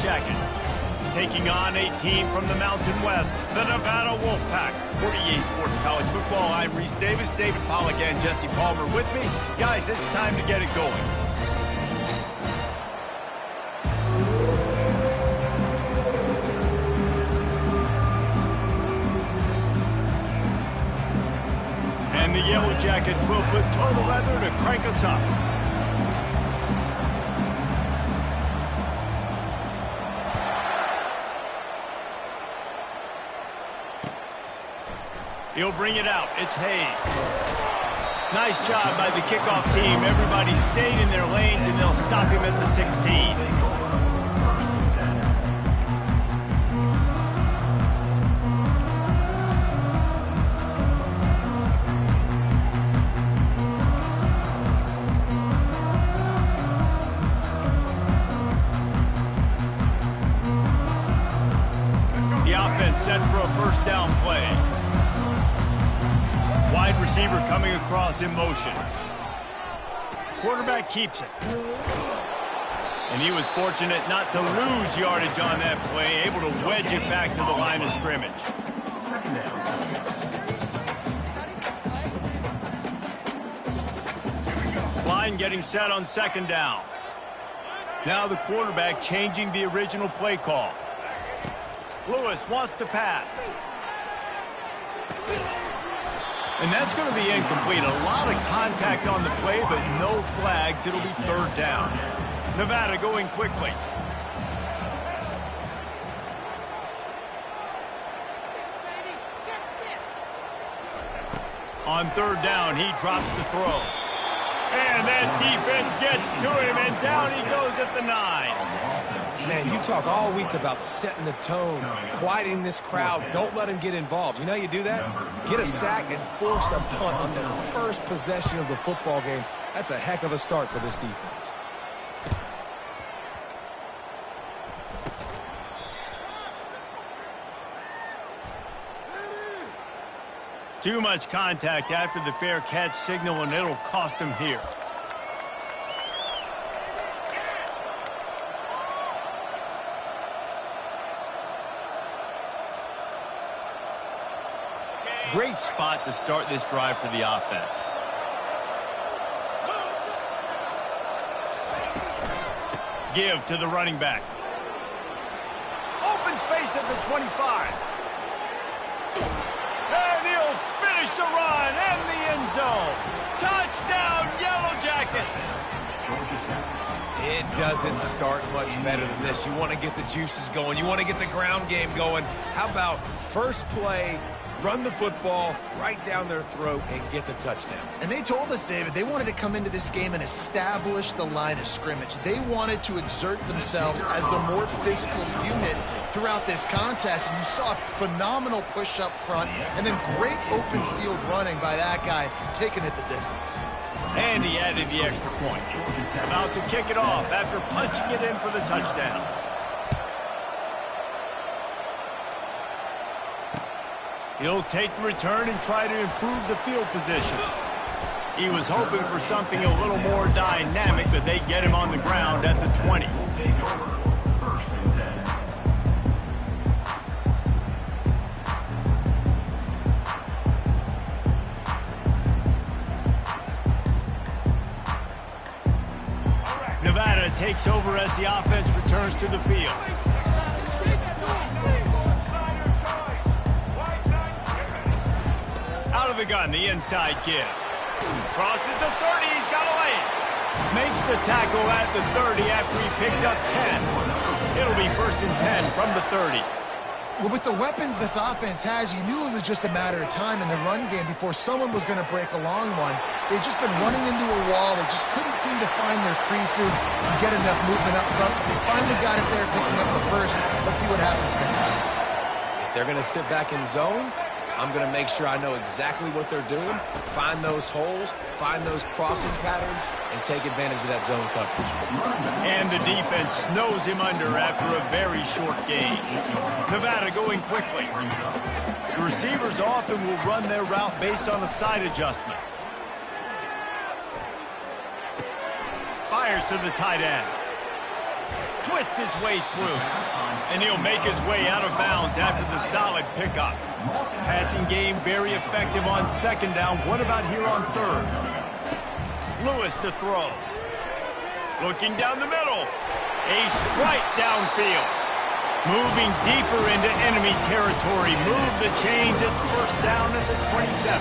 Jackets. Taking on a team from the Mountain West, the Nevada Wolfpack. For EA Sports College Football, I'm Reese Davis, David Pollack, and Jesse Palmer with me. Guys, it's time to get it going. And the Yellow Jackets will put total leather to crank us up. He'll bring it out. It's Hayes. Nice job by the kickoff team. Everybody stayed in their lanes, and they'll stop him at the 16. The offense set for a first down play. Wide receiver coming across in motion. Quarterback keeps it. And he was fortunate not to lose yardage on that play, able to wedge it back to the line of scrimmage. Line getting set on second down. Now the quarterback changing the original play call. Lewis wants to pass. And that's going to be incomplete. A lot of contact on the play, but no flags. It'll be third down. Nevada going quickly. On third down, he drops the throw. And that defense gets to him, and down he goes at the 9. Man, you talk all week about setting the tone, quieting this crowd. Don't let him get involved. You know how you do that? Get a sack and force a punt on the first possession of the football game. That's a heck of a start for this defense. Too much contact after the fair catch signal, and it'll cost him here. Great spot to start this drive for the offense. Give to the running back. Open space at the 25. And he'll finish the run in the end zone. Touchdown, Yellow Jackets. It doesn't start much better than this. You want to get the juices going. You want to get the ground game going. How about first play, run the football right down their throat and get the touchdown? And they told us, David, they wanted to come into this game and establish the line of scrimmage. They wanted to exert themselves as the more physical unit throughout this contest. And you saw a phenomenal push up front and then great open field running by that guy, taking it the distance. And he added the extra point. About to kick it off after punching it in for the touchdown. He'll take the return and try to improve the field position. He was hoping for something a little more dynamic, but they get him on the ground at the 20. Nevada takes over as the offense returns to the field. Out of the gun, the inside give. Crosses the 30, he's got a lane. Makes the tackle at the 30 after he picked up 10. It'll be first and 10 from the 30. Well, with the weapons this offense has, you knew it was just a matter of time in the run game before someone was going to break a long one. They've just been running into a wall. They just couldn't seem to find their creases and get enough movement up front. But they finally got it there, picking up the first. Let's see what happens next. If they're going to sit back in zone, I'm going to make sure I know exactly what they're doing, find those holes, find those crossing patterns, and take advantage of that zone coverage. And the defense snows him under after a very short gain. Nevada going quickly. The receivers often will run their route based on a side adjustment. Fires to the tight end. twist his way through. And he'll make his way out of bounds after the solid pickup. Passing game very effective on second down. What about here on third? Lewis to throw. Looking down the middle. A strike downfield. Moving deeper into enemy territory. Move the chains. It's first down at the 27.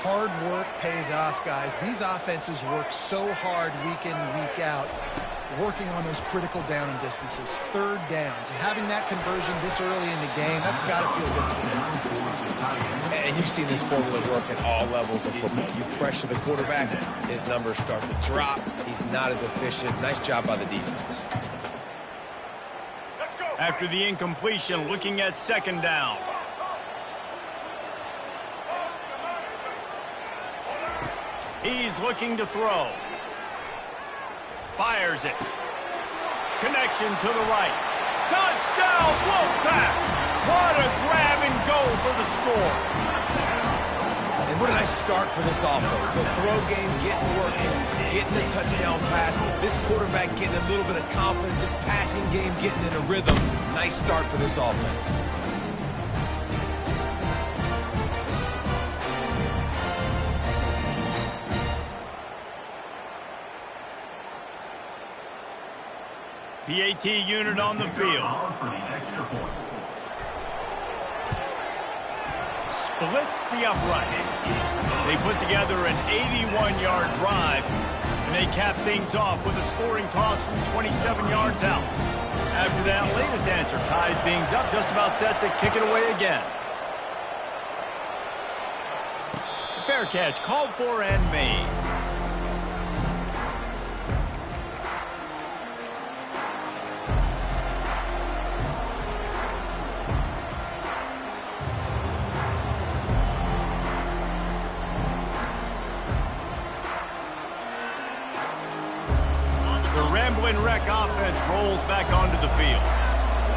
Hard work pays off, guys. These offenses work so hard week in, week out, working on those critical down and distances, third downs. And having that conversion this early in the game, that's got to feel good for this offense. And you've seen this formula work at all levels of football. You pressure the quarterback, his numbers start to drop. He's not as efficient. Nice job by the defense. After the incompletion, looking at second down. He's looking to throw. Fires it. Connection to the right. Touchdown, Wolfpack! What a grab and go for the score. And what a nice start for this offense. The throw game getting working, getting the touchdown pass. This quarterback getting a little bit of confidence. This passing game getting in a rhythm. Nice start for this offense. PAT unit on the field. Splits the uprights. They put together an 81-yard drive, and they cap things off with a scoring toss from 27 yards out. After that latest answer tied things up, just about set to kick it away again. Fair catch, called for and made. Ramblin' Wreck offense rolls back onto the field.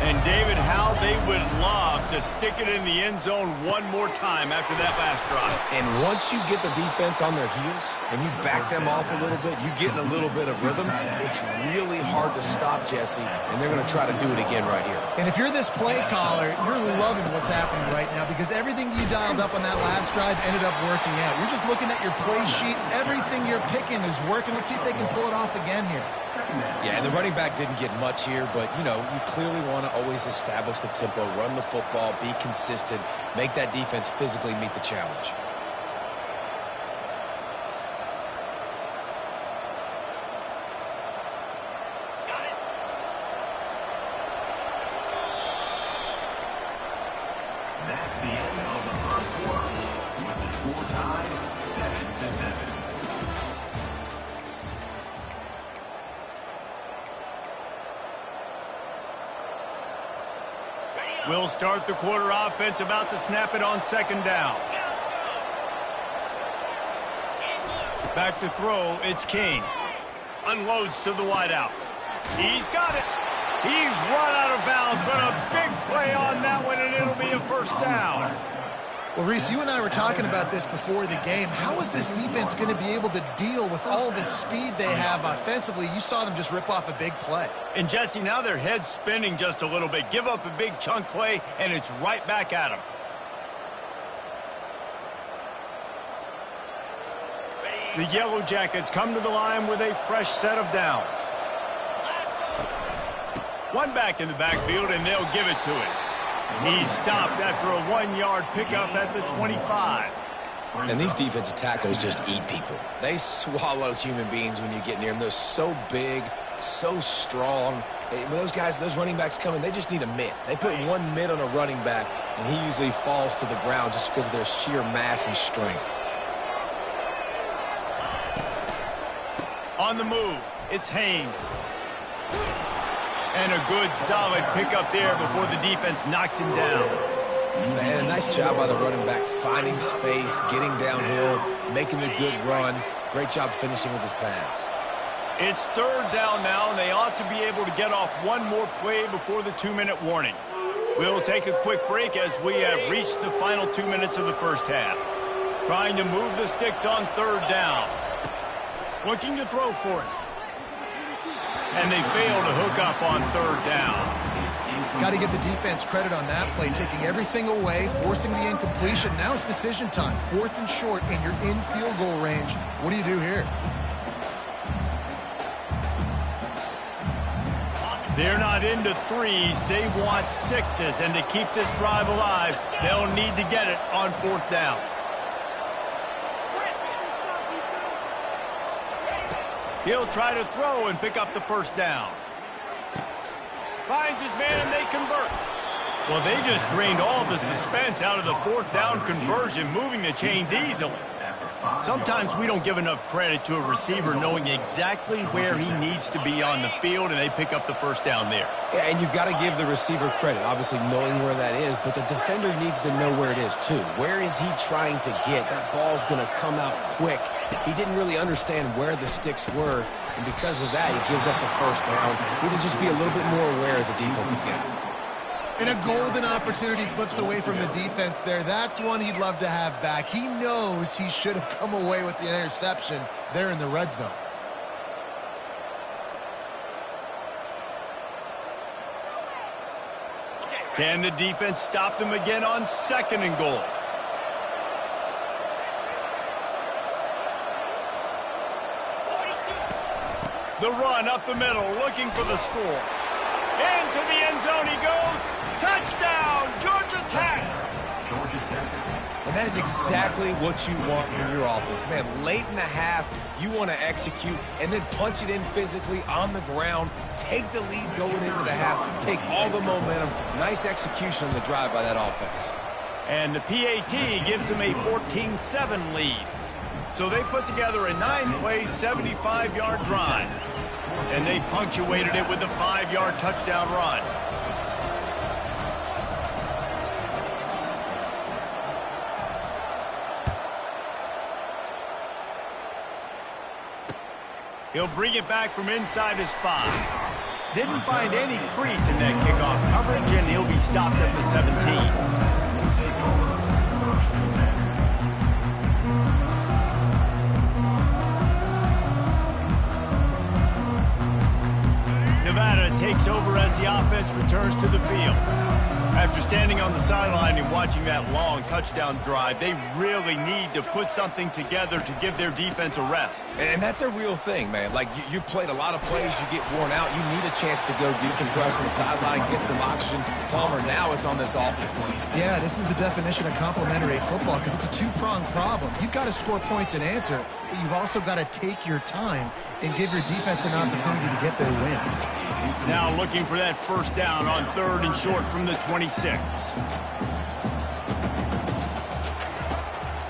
And David, how they would love to stick it in the end zone one more time after that last drive. And once you get the defense on their heels and you back them off a little bit, you get in a little bit of rhythm, it's really hard to stop, Jesse, and they're going to try to do it again right here. And if you're this play caller, you're loving what's happening right now because everything you dialed up on that last drive ended up working out. You're just looking at your play sheet. Everything you're picking is working. Let's see if they can pull it off again here. Yeah, and the running back didn't get much here, but, you know, you clearly want to always establish the tempo, run the football, be consistent, make that defense physically meet the challenge. That's the end of the first quarter, with the score tied 7-7. We'll start the quarter offense, about to snap it on second down. Back to throw, it's King. Unloads to the wideout. He's got it. He's run out of bounds, but a big play on that one, and it'll be a first down. Well, Reese, you and I were talking about this before the game. How is this defense going to be able to deal with all the speed they have offensively? You saw them just rip off a big play. And, Jesse, now their head's spinning just a little bit. Give up a big chunk play, and it's right back at them. The Yellow Jackets come to the line with a fresh set of downs. One back in the backfield, and they'll give it to him. He's stopped after a 1-yard pickup at the 25. And these defensive tackles just eat people. They swallow human beings when you get near them. They're so big, so strong. When those guys, those running backs come in, they just need a mitt. They put one mitt on a running back, and he usually falls to the ground just because of their sheer mass and strength. On the move, it's Haynes. And a good, solid pickup there before the defense knocks him down. And a nice job by the running back, finding space, getting downhill, making a good run. Great job finishing with his pads. It's third down now, and they ought to be able to get off one more play before the 2-minute warning. We'll take a quick break as we have reached the final 2 minutes of the first half. Trying to move the sticks on third down. Looking to throw for it. And they fail to hook up on third down. Got to give the defense credit on that play, taking everything away, forcing the incompletion. Now it's decision time. 4th and short, and you're in field goal range. What do you do here? They're not into threes. They want sixes. And to keep this drive alive, they'll need to get it on 4th down. He'll try to throw and pick up the first down. Finds his man and they convert. Well, they just drained all the suspense out of the 4th down conversion, moving the chains easily. Sometimes we don't give enough credit to a receiver knowing exactly where he needs to be on the field, and they pick up the first down there. Yeah, and you've got to give the receiver credit, obviously knowing where that is, but the defender needs to know where it is too. Where is he trying to get? That ball's going to come out quick. He didn't really understand where the sticks were, and because of that, he gives up the first down. Need to just be a little bit more aware as a defensive guy. And a golden opportunity slips away from the defense there. That's one he'd love to have back. He knows he should have come away with the interception there in the red zone. Can the defense stop them again on 2nd and goal? The run up the middle, looking for the score. Into the end zone he goes. Touchdown, Georgia Tech. And that is exactly what you want from your offense. Man, late in the half, you want to execute and then punch it in physically on the ground. Take the lead going into the half. Take all the momentum. Nice execution on the drive by that offense. And the PAT gives them a 14-7 lead. So they put together a 9-play, 75-yard drive. And they punctuated it with a 5-yard touchdown run. He'll bring it back from inside his 5. Didn't find any crease in that kickoff coverage, and he'll be stopped at the 17. Nevada takes over as the offense returns to the field. After standing on the sideline and watching that long touchdown drive, they really need to put something together to give their defense a rest. And that's a real thing, man. Like, you played a lot of plays, you get worn out, you need a chance to go decompress on the sideline, get some oxygen. Palmer, now it's on this offense. Yeah, this is the definition of complementary football because it's a two-pronged problem. You've got to score points and answer, but you've also got to take your time and give your defense an opportunity to get their win. Now looking for that first down on 3rd and short from the 26.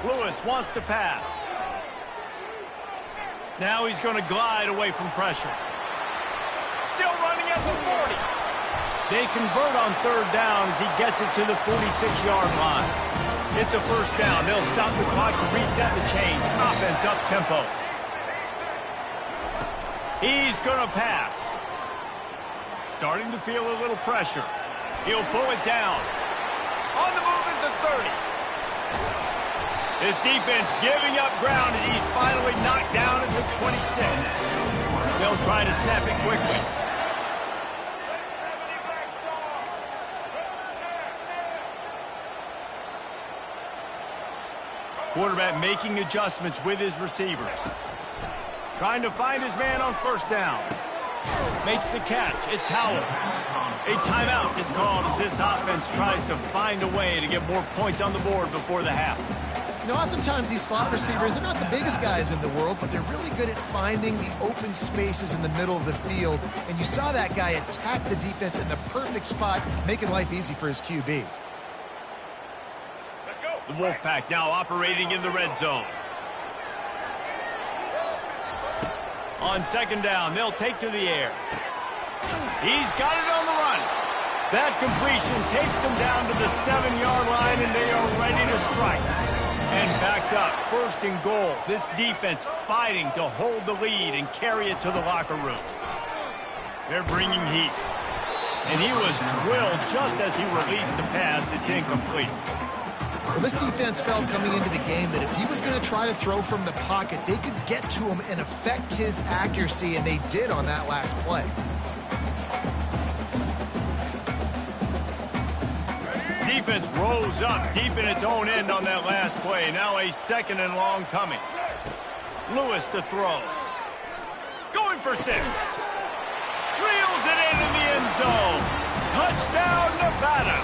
Lewis wants to pass. Now he's going to glide away from pressure. Still running at the 40. They convert on 3rd down as he gets it to the 46-yard line. It's a first down. They'll stop the clock to reset the chains. Offense up tempo. He's going to pass. Starting to feel a little pressure. He'll pull it down. On the move is the 30. This defense giving up ground as he's finally knocked down at the 26. They'll try to snap it quickly. Quarterback making adjustments with his receivers. Trying to find his man on first down. Makes the catch. It's Howell. A timeout is called as this offense tries to find a way to get more points on the board before the half. You know, oftentimes these slot receivers, they're not the biggest guys in the world, but they're really good at finding the open spaces in the middle of the field. And you saw that guy attack the defense in the perfect spot, making life easy for his QB. Let's go. The Wolfpack now operating in the red zone. On 2nd down, they'll take to the air. He's got it on the run. That completion takes them down to the 7-yard line, and they are ready to strike. And backed up, 1st and goal. This defense fighting to hold the lead and carry it to the locker room. They're bringing heat. And he was drilled just as he released the pass. It's incomplete. Well, this defense felt coming into the game that if he was going to try to throw from the pocket, they could get to him and affect his accuracy, and they did on that last play. Defense rose up deep in its own end on that last play. Now a 2nd and long coming. Lewis to throw. Going for 6. Reels it in the end zone. Touchdown, Nevada.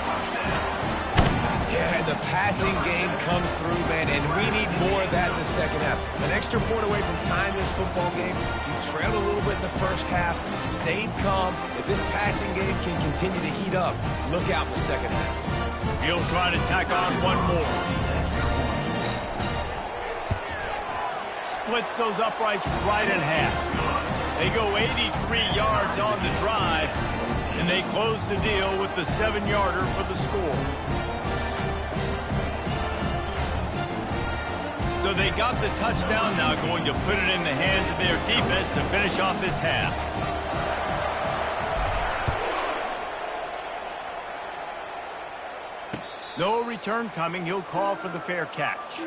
Yeah, the passing game comes through, man, and we need more of that in the second half. An extra point away from tying this football game. You trailed a little bit in the first half, stayed calm. If this passing game can continue to heat up, look out in the second half. He'll try to tack on one more. Splits those uprights right in half. They go 83 yards on the drive, and they close the deal with the 7-yarder for the score. So they got the touchdown, now going to put it in the hands of their defense to finish off this half. No return coming. He'll call for the fair catch.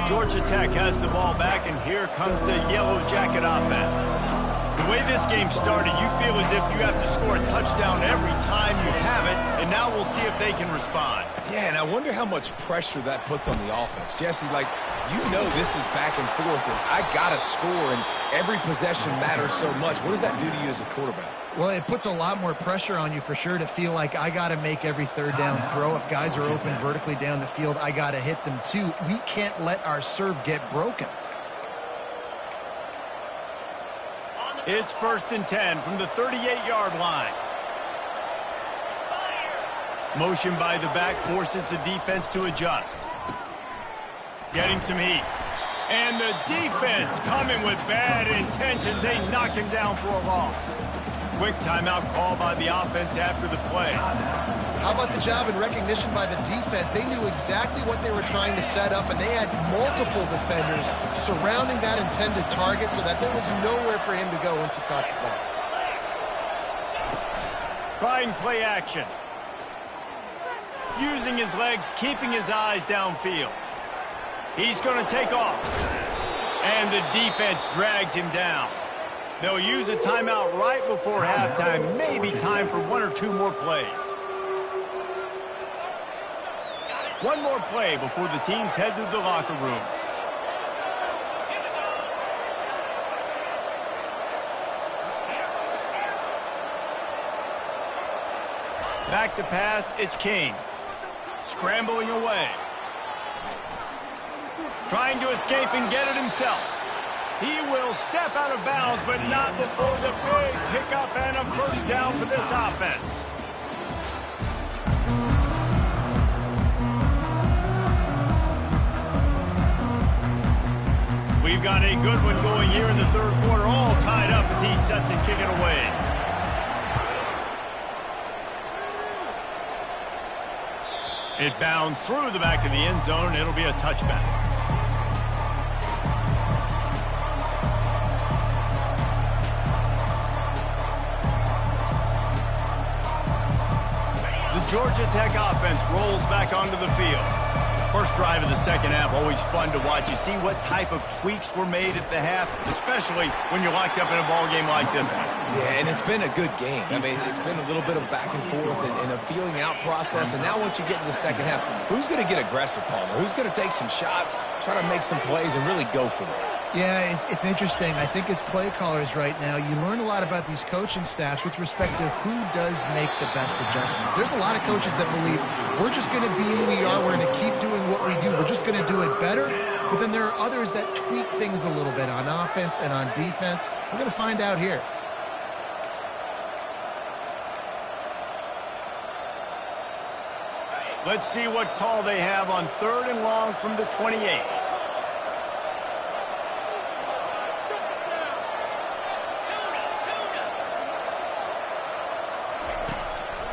Georgia Tech has the ball back, and here comes the Yellow Jacket offense. The way this game started, you feel as if you have to score a touchdown every time you have it, and now we'll see if they can respond. Yeah, and I wonder how much pressure that puts on the offense. Jesse, like, you know this is back and forth, and I got to score, and every possession matters so much. What does that do to you as a quarterback? Well, it puts a lot more pressure on you for sure to feel like I got to make every third down throw. If guys are open vertically down the field, I got to hit them too. We can't let our serve get broken. It's 1st and 10 from the 38-yard line. Motion by the back forces the defense to adjust. Getting some heat. And the defense coming with bad intentions. They knock him down for a loss. Quick timeout call by the offense after the play. How about the job and recognition by the defense? They knew exactly what they were trying to set up, and they had multiple defenders surrounding that intended target so that there was nowhere for him to go once he caught the ball. Trying play action. Using his legs, keeping his eyes downfield. He's going to take off. And the defense drags him down. They'll use a timeout right before halftime. Maybe time for 1 or 2 more plays. One more play before the teams head to the locker rooms. Back to pass, it's King. Scrambling away. Trying to escape and get it himself. He will step out of bounds, but not before the big pickup and a first down for this offense. We've got a good one going here in the 3rd quarter, all tied up as he's set to kick it away. It bounds through the back of the end zone. It'll be a touchback. Georgia Tech offense rolls back onto the field. First drive of the second half, always fun to watch. You see what type of tweaks were made at the half, especially when you're locked up in a ball game like this one. Yeah, and it's been a good game. I mean, it's been a little bit of back and forth and a feeling out process. And now once you get to the second half, who's going to get aggressive, Palmer? Who's going to take some shots, try to make some plays, and really go for it? Yeah, it's interesting. I think as play callers right now, you learn a lot about these coaching staffs with respect to who does make the best adjustments. There's a lot of coaches that believe we're just going to be who we are. We're going to keep doing what we do. We're just going to do it better. But then there are others that tweak things a little bit on offense and on defense. We're going to find out here. Let's see what call they have on 3rd and long from the 28.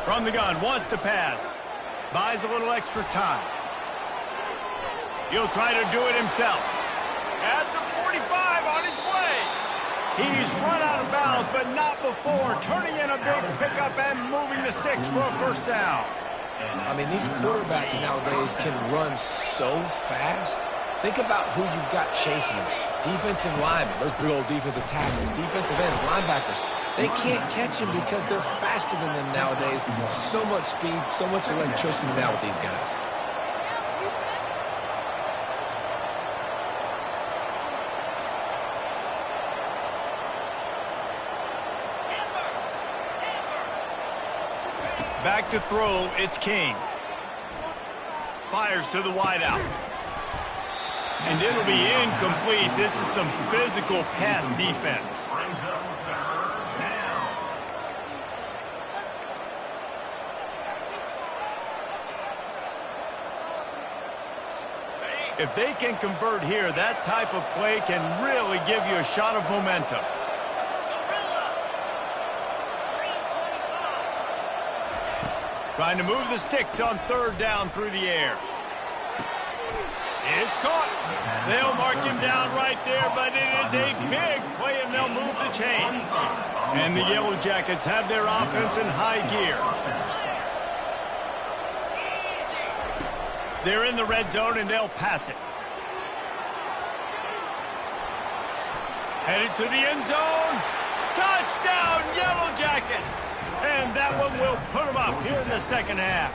From the gun, wants to pass. Buys a little extra time. He'll try to do it himself. At the 45 on his way. He's run out of bounds, but not before turning in a big pickup and moving the sticks for a first down. I mean, these quarterbacks nowadays can run so fast. Think about who you've got chasing them. Defensive linemen, those big old defensive tackles, defensive ends, linebackers. They can't catch him because they're faster than them nowadays. So much speed, so much electricity now with these guys. Back to throw, it's King. Fires to the wideout. And it'll be incomplete. This is some physical pass defense. If they can convert here, that type of play can really give you a shot of momentum. Trying to move the sticks on third down through the air. It's caught. They'll mark him down right there, but it is a big play, and they'll move the chains. And the Yellow Jackets have their offense in high gear. They're in the red zone, and they'll pass it. Headed to the end zone. Touchdown, Yellow Jackets! And that one will put them up here in the second half.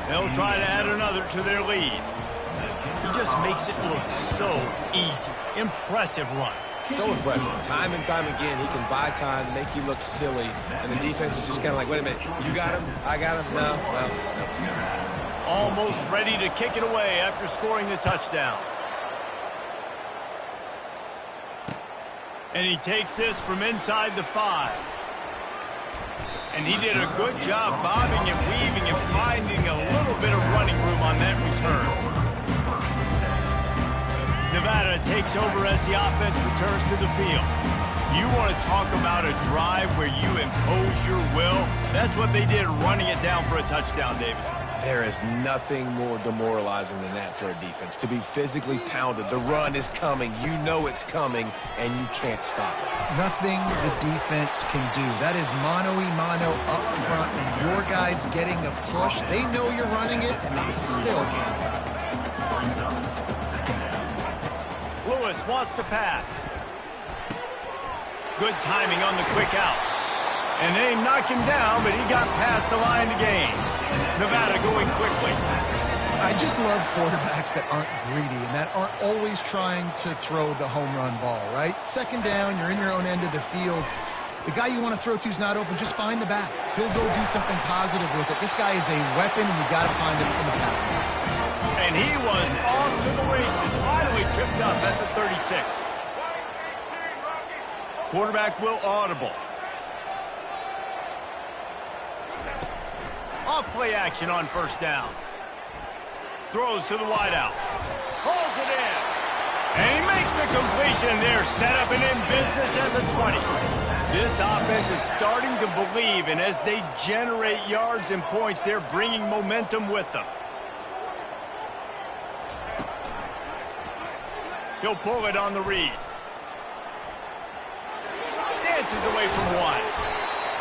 They'll try to add another to their lead. He just makes it look so easy. Impressive run. So impressive. Time and time again, he can buy time, make you look silly, and the defense is just kind of like, wait a minute, you got him? I got him? No? Well, no, he's got him. Almost ready to kick it away after scoring the touchdown. And he takes this from inside the 5. And he did a good job bobbing and weaving and finding a little bit of running room on that return. Nevada takes over as the offense returns to the field. You want to talk about a drive where you impose your will? That's what they did, running it down for a touchdown, David. There is nothing more demoralizing than that for a defense. To be physically pounded. The run is coming. You know it's coming, and you can't stop it. Nothing the defense can do. That is mano-a-mano up front, and your guys getting a push. They know you're running it, and they still can't stop it. Lewis wants to pass. Good timing on the quick out. And they knock him down, but he got past the line to gain. Nevada going quickly. I just love quarterbacks that aren't greedy and that aren't always trying to throw the home run ball, right? Second down, you're in your own end of the field. The guy you want to throw to is not open. Just find the back. He'll go do something positive with it. This guy is a weapon, and you got to find him in the passing game. And he was off to the races, finally tripped up at the 36. Quarterback will audible. Off play action on first down. Throws to the wideout. Pulls it in. And he makes a completion there. Set up and in business at the 20. This offense is starting to believe, and as they generate yards and points, they're bringing momentum with them. He'll pull it on the read. Dances away from one.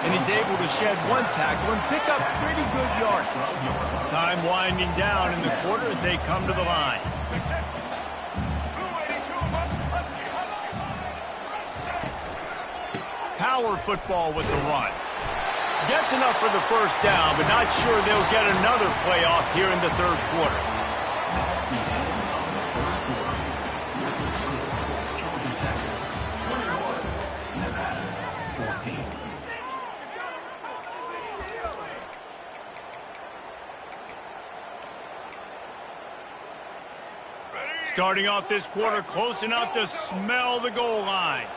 And he's able to shed one tackle and pick up pretty good yardage. Time winding down in the quarter as they come to the line. Power football with the run. Gets enough for the first down, but not sure they'll get another playoff here in the third quarter. Starting off this quarter close enough to smell the goal line.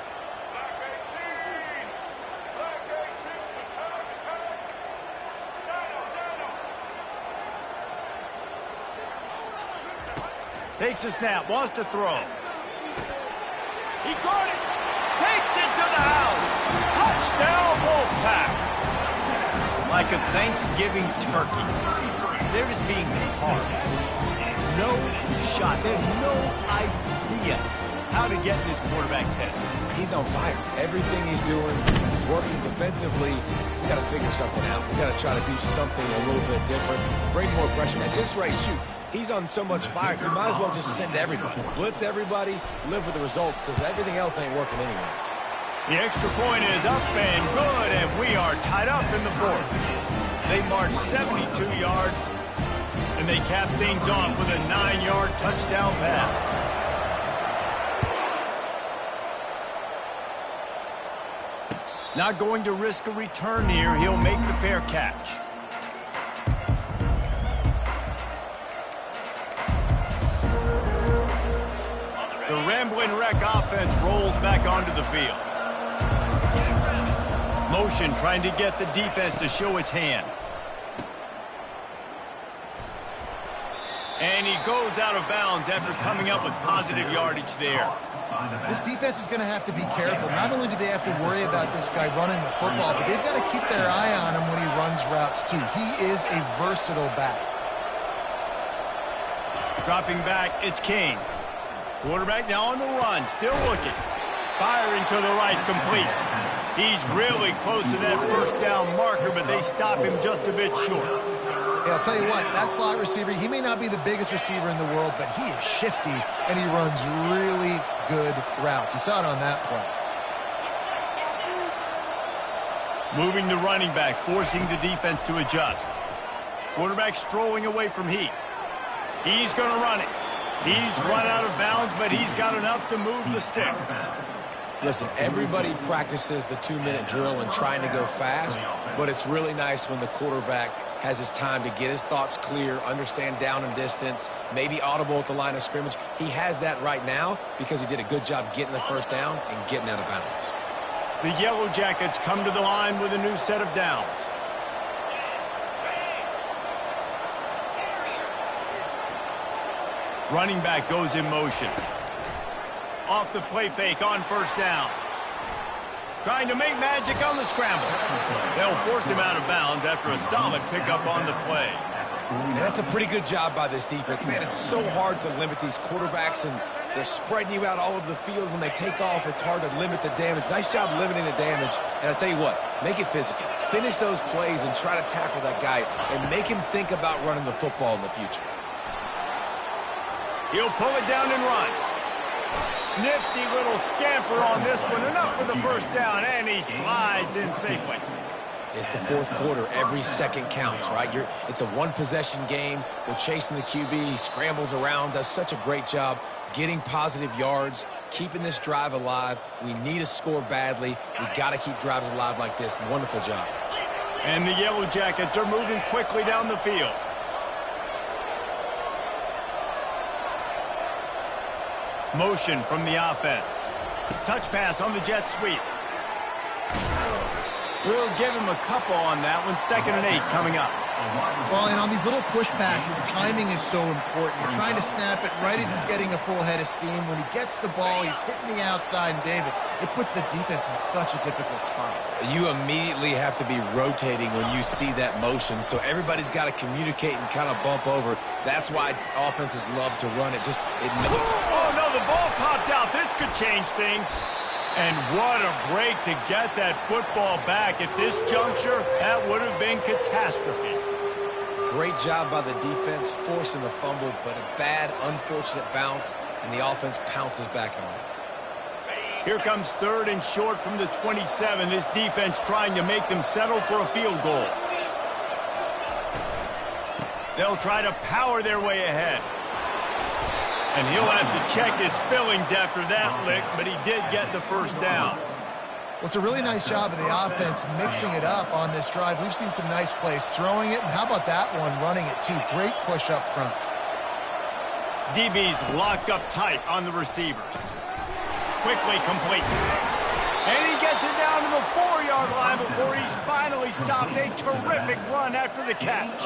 Takes a snap, wants to throw. He caught it. Takes it to the house. Touchdown, Wolfpack. Like a Thanksgiving turkey. They're just being hard. no shot. They have no idea how to get in this quarterback's head. He's on fire. Everything he's doing is working defensively. You got to figure something out. You got to try to do something a little bit different. Bring more pressure. At this rate, shoot, he's on so much fire, you might as well just send everybody. Blitz everybody, live with the results, because everything else ain't working anyways. The extra point is up and good, and we are tied up in the fourth. They march 72 yards, and they cap things off with a 9-yard touchdown pass. Not going to risk a return here. He'll make the fair catch. The Rambling Wreck offense rolls back onto the field. Motion trying to get the defense to show its hand. And he goes out of bounds after coming up with positive yardage there. This defense is going to have to be careful. Not only do they have to worry about this guy running the football, but they've got to keep their eye on him when he runs routes too. He is a versatile back. Dropping back, it's King. Quarterback now on the run, still looking. Firing to the right, complete. He's really close to that first down marker, but they stop him just a bit short. Yeah, I'll tell you what, that slot receiver, he may not be the biggest receiver in the world, but he is shifty, and he runs really good routes. You saw it on that play. Moving the running back, forcing the defense to adjust. Quarterback strolling away from Heat. He's going to run it. He's run out of bounds, but he's got enough to move the sticks. Listen, everybody practices the 2-minute drill and trying to go fast, but it's really nice when the quarterback has his time to get his thoughts clear, understand down and distance, maybe audible at the line of scrimmage. He has that right now because he did a good job getting the first down and getting out of bounds. The Yellow Jackets come to the line with a new set of downs. Running back goes in motion. Off the play fake on first down. Trying to make magic on the scramble. They'll force him out of bounds after a solid pickup on the play. And that's a pretty good job by this defense. Man, it's so hard to limit these quarterbacks, and they're spreading you out all over the field. When they take off, it's hard to limit the damage. Nice job limiting the damage. And I'll tell you what, make it physical. Finish those plays and try to tackle that guy and make him think about running the football in the future. He'll pull it down and run. Nifty little scamper on this one. Enough for the first down, and he slides in safely. It's the fourth quarter. Every second counts, right? It's a one-possession game. We're chasing the QB. He scrambles around, does such a great job getting positive yards, keeping this drive alive. We need a score badly. We got to keep drives alive like this. Wonderful job. And the Yellow Jackets are moving quickly down the field. Motion from the offense. Touch pass on the jet sweep. We'll give him a couple on that one. 2nd and 8 coming up. Well, and on these little push passes, timing is so important. You're trying to snap it right as he's getting a full head of steam. When he gets the ball, he's hitting the outside, and David, it puts the defense in such a difficult spot. You immediately have to be rotating when you see that motion, so everybody's got to communicate and kind of bump over. That's why offenses love to run it. Oh, no, the ball popped out. This could change things. And what a break to get that football back. At this juncture, that would have been catastrophe. Great job by the defense, forcing the fumble, but a bad, unfortunate bounce, and the offense pounces back on it. Here comes 3rd and short from the 27. This defense trying to make them settle for a field goal. They'll try to power their way ahead. And he'll have to check his fillings after that lick, but he did get the first down. Well, it's a really nice job of the offense mixing it up on this drive. We've seen some nice plays throwing it, and how about that one running it too? Great push up front. DB's locked up tight on the receivers. Quickly complete. And he gets it down to the 4-yard line before he's finally stopped. A terrific run after the catch.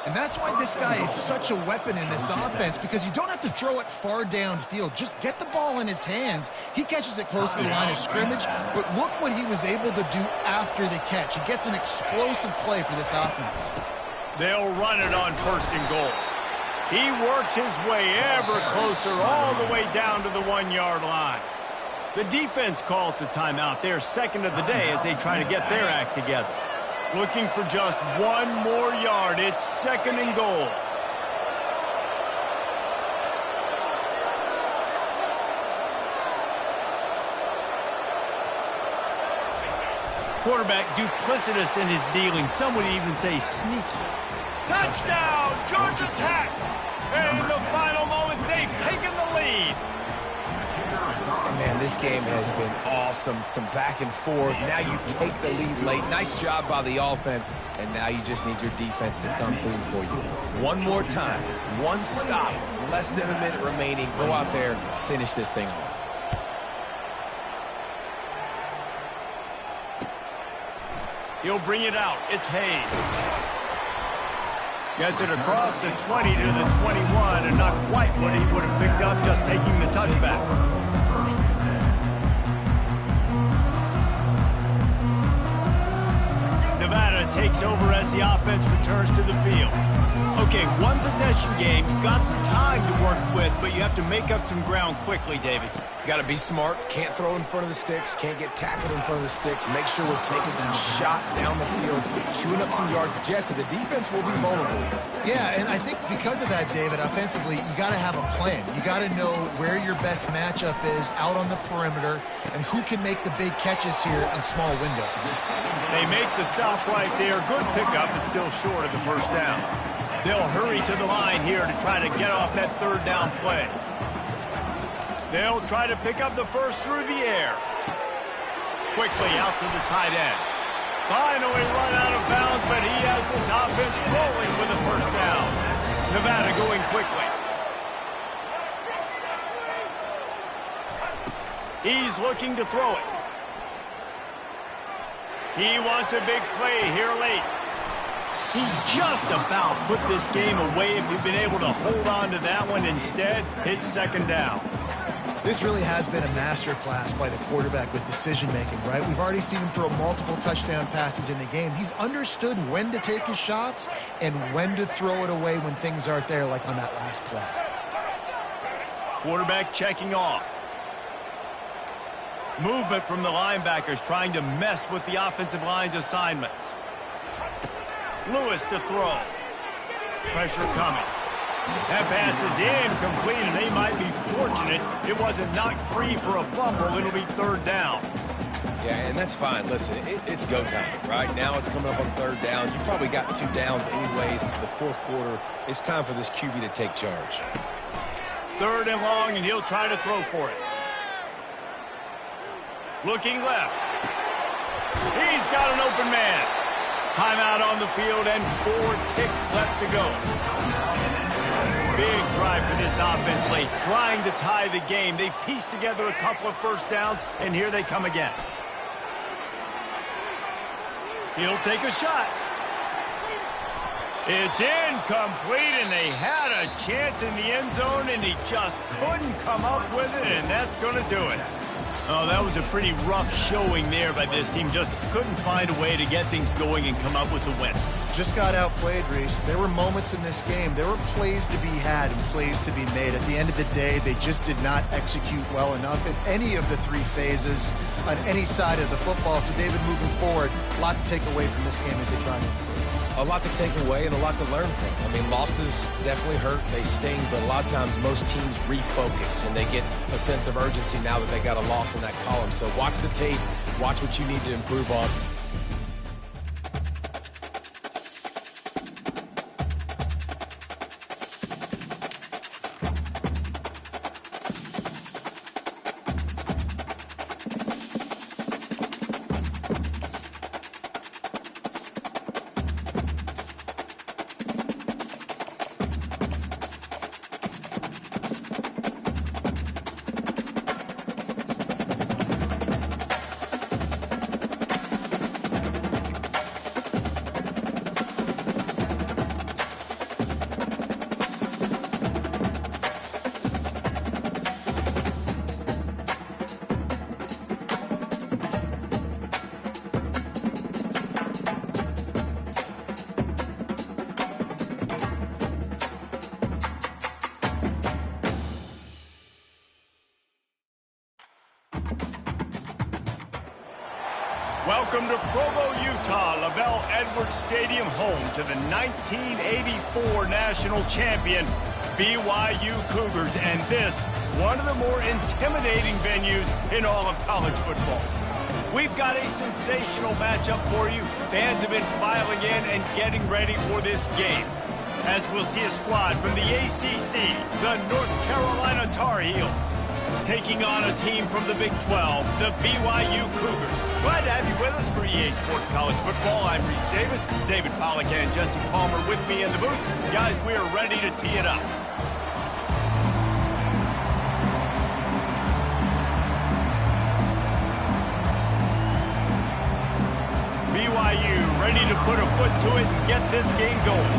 And that's why this guy is such a weapon in this offense, because you don't have to throw it far downfield. Just get the ball in his hands. He catches it close to the line of scrimmage, but look what he was able to do after the catch. He gets an explosive play for this offense. They'll run it on 1st and goal. He works his way ever closer all the way down to the 1-yard line. The defense calls the timeout, their second of the day, as they try to get their act together. Looking for just one more yard. It's 2nd and goal. Quarterback duplicitous in his dealing. Some would even say sneaky. Touchdown, Georgia Tech! And in the final moments, they've taken the lead. And man, this game has been awesome. Some back and forth. Now you take the lead late. Nice job by the offense. And now you just need your defense to come through for you. One more time. One stop. Less than a minute remaining. Go out there, finish this thing off. He'll bring it out. It's Hayes. Gets it across the 20 to the 21, and not quite what he would have picked up just taking the touchback. Nevada takes over as the offense returns to the field. Okay, one possession game. You've got some time to work with, but you have to make up some ground quickly, David. Got to be smart. Can't throw in front of the sticks. Can't get tackled in front of the sticks. Make sure we're taking some shots down the field, chewing up some yards. Jesse, the defense will be vulnerable. Yeah, and I think because of that, David, offensively, you got to have a plan. You got to know where your best matchup is out on the perimeter and who can make the big catches here in small windows. They make the stop right there. Good pickup, but still short of the first down. They'll hurry to the line here to try to get off that 3rd down play. They'll try to pick up the first through the air. Quickly out to the tight end. Finally run out of bounds, but he has this offense rolling with the first down. Nevada going quickly. He's looking to throw it. He wants a big play here late. He just about put this game away if he'd been able to hold on to that one. Instead, it's 2nd down. This really has been a masterclass by the quarterback with decision-making, right? We've already seen him throw multiple touchdown passes in the game. He's understood when to take his shots and when to throw it away when things aren't there, like on that last play. Quarterback checking off. Movement from the linebackers trying to mess with the offensive line's assignments. Lewis to throw. Pressure coming. That pass is incomplete, and they might be fortunate it wasn't knocked free for a fumble. It'll be 3rd down. Yeah, and that's fine. Listen, it's go time, right? Now it's coming up on 3rd down. You probably got 2 downs anyways. It's the 4th quarter. It's time for this QB to take charge. 3rd and long, and he'll try to throw for it. Looking left. He's got an open man. Timeout on the field and 4 ticks left to go. Big drive for this offense late, trying to tie the game. They pieced together a couple of first downs, and here they come again. He'll take a shot. It's incomplete, and they had a chance in the end zone, and he just couldn't come up with it, and that's going to do it. Oh, that was a pretty rough showing there by this team. Just couldn't find a way to get things going and come up with the win. Just got outplayed, Reese. There were moments in this game. There were plays to be had and plays to be made. At the end of the day, they just did not execute well enough in any of the 3 phases on any side of the football. So, David, moving forward, a lot to take away from this game as they try to improve. A lot to take away and a lot to learn from. I mean, losses definitely hurt. They sting, but a lot of times most teams refocus and they get a sense of urgency now that they got a loss in that column. So watch the tape. Watch what you need to improve on. Welcome to Provo, Utah, Lavelle Edwards Stadium, home to the 1984 national champion BYU Cougars, and this, one of the more intimidating venues in all of college football. We've got a sensational matchup for you. Fans have been filing in and getting ready for this game, as we'll see a squad from the ACC, the North Carolina Tar Heels, taking on a team from the Big 12, the BYU Cougars. Glad to have you with us for EA Sports College Football. I'm Reese Davis, David Pollack and Jesse Palmer with me in the booth. Guys, we are ready to tee it up. BYU ready to put a foot to it and get this game going.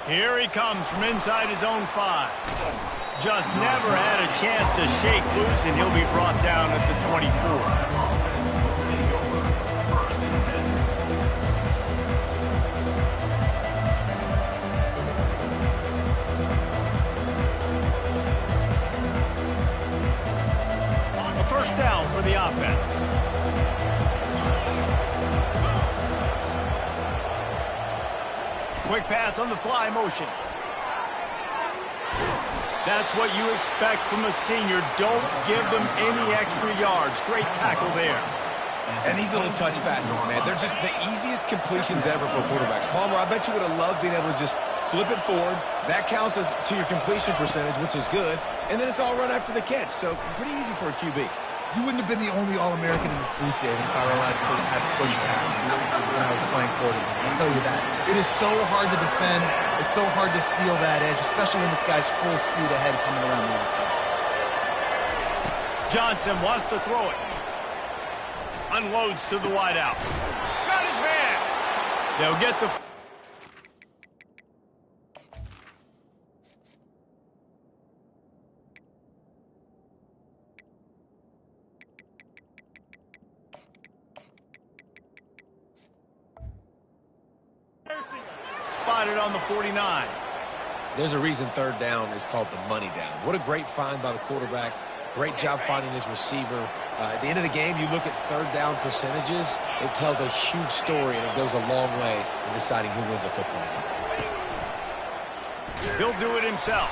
Here he comes from inside his own 5. Just never had a chance to shake loose, and he'll be brought down at the 24. A first down for the offense. Quick pass on the fly motion. That's what you expect from a senior. Don't give them any extra yards. Great tackle there. And these little touch passes, man, they're just the easiest completions ever for quarterbacks. Palmer, I bet you would have loved being able to just flip it forward. That counts as to your completion percentage, which is good. And then it's all run after the catch. So pretty easy for a QB. You wouldn't have been the only All-American in this booth, David, if I were allowed to have push passes when I was playing quarterback. I'll tell you that. It is so hard to defend. It's so hard to seal that edge, especially when this guy's full speed ahead coming around the outside. Johnson wants to throw it. Unloads to the wideout. Got his man. They'll get the... Spotted on the 49. There's a reason third down is called the money down. What a great find by the quarterback. Great job finding his receiver. At the end of the game, you look at third down percentages. It tells a huge story, and it goes a long way in deciding who wins a football game. He'll do it himself.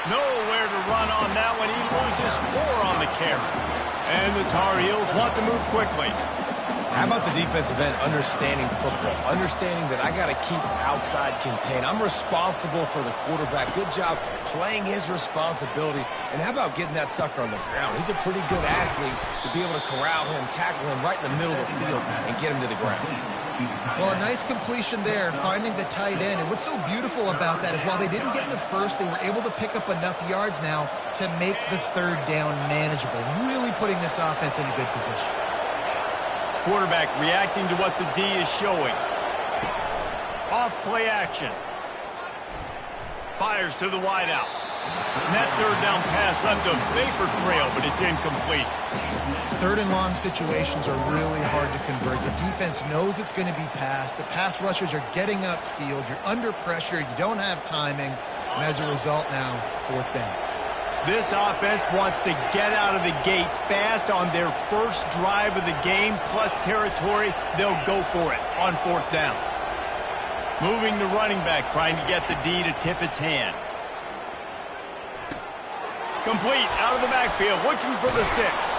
Nowhere to run on that one. He loses 4 on the carry. And the Tar Heels want to move quickly. How about the defensive end understanding football, understanding that I got to keep outside contained. I'm responsible for the quarterback. Good job playing his responsibility. And how about getting that sucker on the ground? He's a pretty good athlete to be able to corral him, tackle him right in the middle of the field, and get him to the ground. Well, a nice completion there, finding the tight end. And what's so beautiful about that is while they didn't get the first, they were able to pick up enough yards now to make the third down manageable, really putting this offense in a good position. Quarterback reacting to what the D is showing. Off play action. Fires to the wideout. And that third down pass left a vapor trail, but it's incomplete. Third and long situations are really hard to convert. The defense knows it's going to be passed. The pass rushers are getting upfield. You're under pressure. You don't have timing. And as a result now, fourth down. This offense wants to get out of the gate fast on their first drive of the game, plus territory. They'll go for it on fourth down. Moving the running back, trying to get the D to tip its hand. Complete, out of the backfield, looking for the sticks.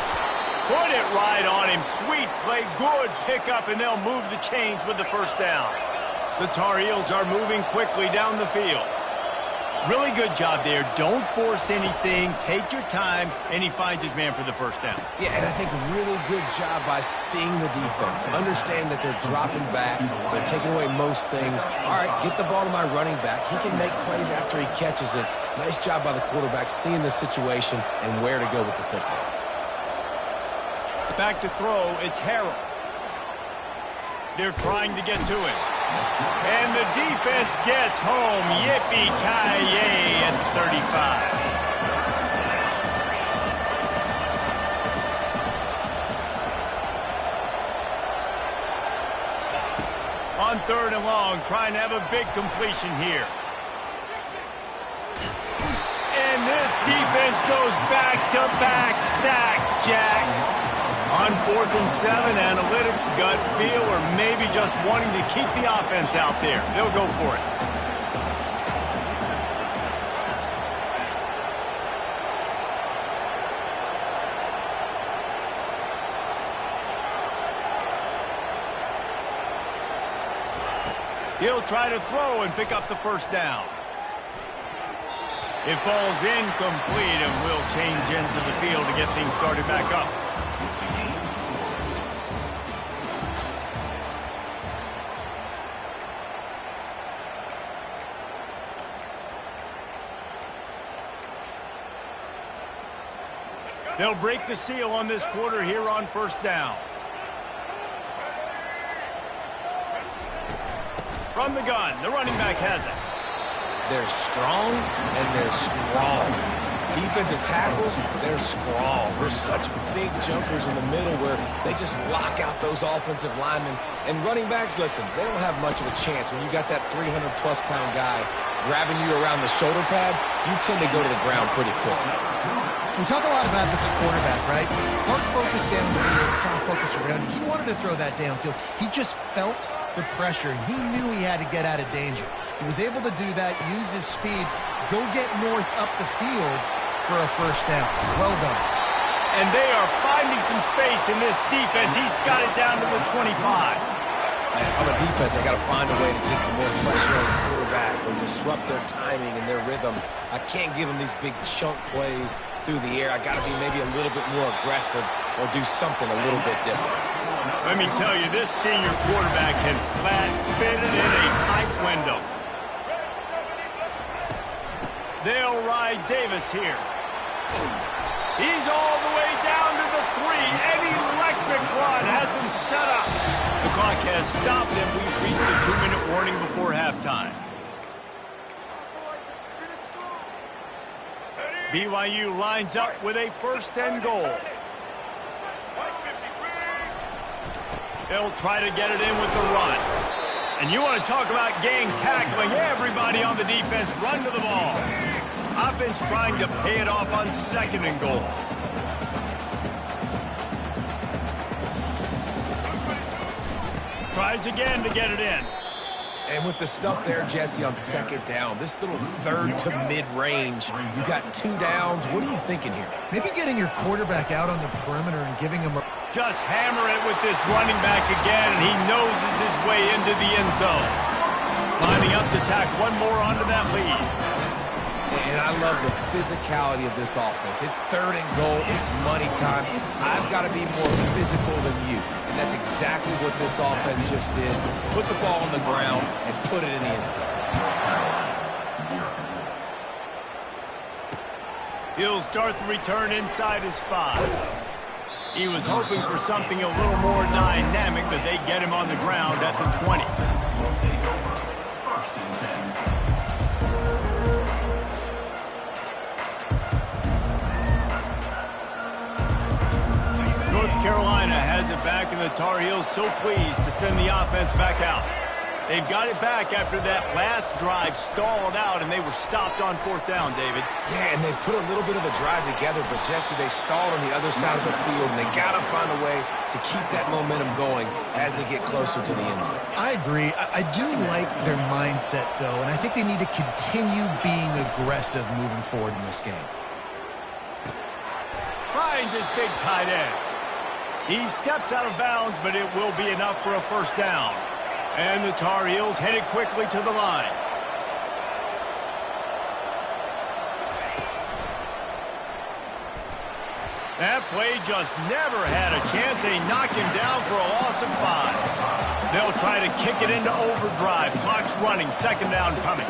Put it right on him. Sweet play, good pickup, and they'll move the chains with the first down. The Tar Heels are moving quickly down the field. Really good job there. Don't force anything. Take your time, and he finds his man for the first down. Yeah, and I think really good job by seeing the defense. Understand that they're dropping back. They're taking away most things. All right, get the ball to my running back. He can make plays after he catches it. Nice job by the quarterback seeing the situation and where to go with the football. Back to throw, it's Harold. They're trying to get to him. And the defense gets home. Yippee-ki-yay at 35. On 3rd and long, trying to have a big completion here. And this defense goes back-to-back sack, Jack. On 4th and 7, analytics, gut feel, or maybe just wanting to keep the offense out there. They'll go for it. He'll try to throw and pick up the 1st down. It falls incomplete, and will change into the field to get things started back up. They'll break the seal on this quarter here on 1st down. From the gun, the running back has it. They're strong and they're strong. Defensive tackles, they're strong. They're such big jumpers in the middle where they just lock out those offensive linemen. And running backs, listen, they don't have much of a chance. When you got that 300-plus pound guy grabbing you around the shoulder pad, you tend to go to the ground pretty quickly. We talk a lot about this at quarterback, right? Hard focus downfield, soft focus around. He wanted to throw that downfield. He just felt the pressure, and he knew he had to get out of danger. He was able to do that, use his speed, go get north up the field for a 1st down. Well done. And they are finding some space in this defense. He's got it down to the 25. On the defense, I got to find a way to get some more pressure on the quarterback or disrupt their timing and their rhythm. I can't give them these big chunk plays through the air. I got to be maybe a little bit more aggressive or do something a little bit different. Let me tell you, this senior quarterback can flat fit it in a tight window. They'll ride Davis here. He's all the way down to the 3. An electric run has him set up. The clock has stopped, and we've reached the 2-minute warning before halftime. BYU lines up with a 1st and goal. They'll try to get it in with the run. And you want to talk about gang tackling. Everybody on the defense run to the ball. Offense trying to pay it off on 2nd and goal. Tries again to get it in. And with the stuff there, Jesse, on 2nd down, this little 3rd to mid-range, you got 2 downs. What are you thinking here? Maybe getting your quarterback out on the perimeter and giving him a... Just hammer it with this running back again, and he noses his way into the end zone. Lining up to tack one more onto that lead. And I love the physicality of this offense. It's 3rd and goal. It's money time. I've got to be more physical than you. And that's exactly what this offense just did. Put the ball on the ground and put it in the end zone. He'll start the return inside his 5. He was hoping for something a little more dynamic, but they get him on the ground at the 20. North Carolina has it back, and the Tar Heels so pleased to send the offense back out. They've got it back after that last drive stalled out, and they were stopped on 4th down, David. Yeah, and they put a little bit of a drive together, but, Jesse, they stalled on the other side of the field, and they got to find a way to keep that momentum going as they get closer to the end zone. I agree. I do like their mindset, though, and I think they need to continue being aggressive moving forward in this game. Finds his big tight end. He steps out of bounds, but it will be enough for a 1st down. And the Tar Heels headed quickly to the line. That play just never had a chance. They knock him down for a loss of 5. They'll try to kick it into overdrive. Clock's running. 2nd down coming.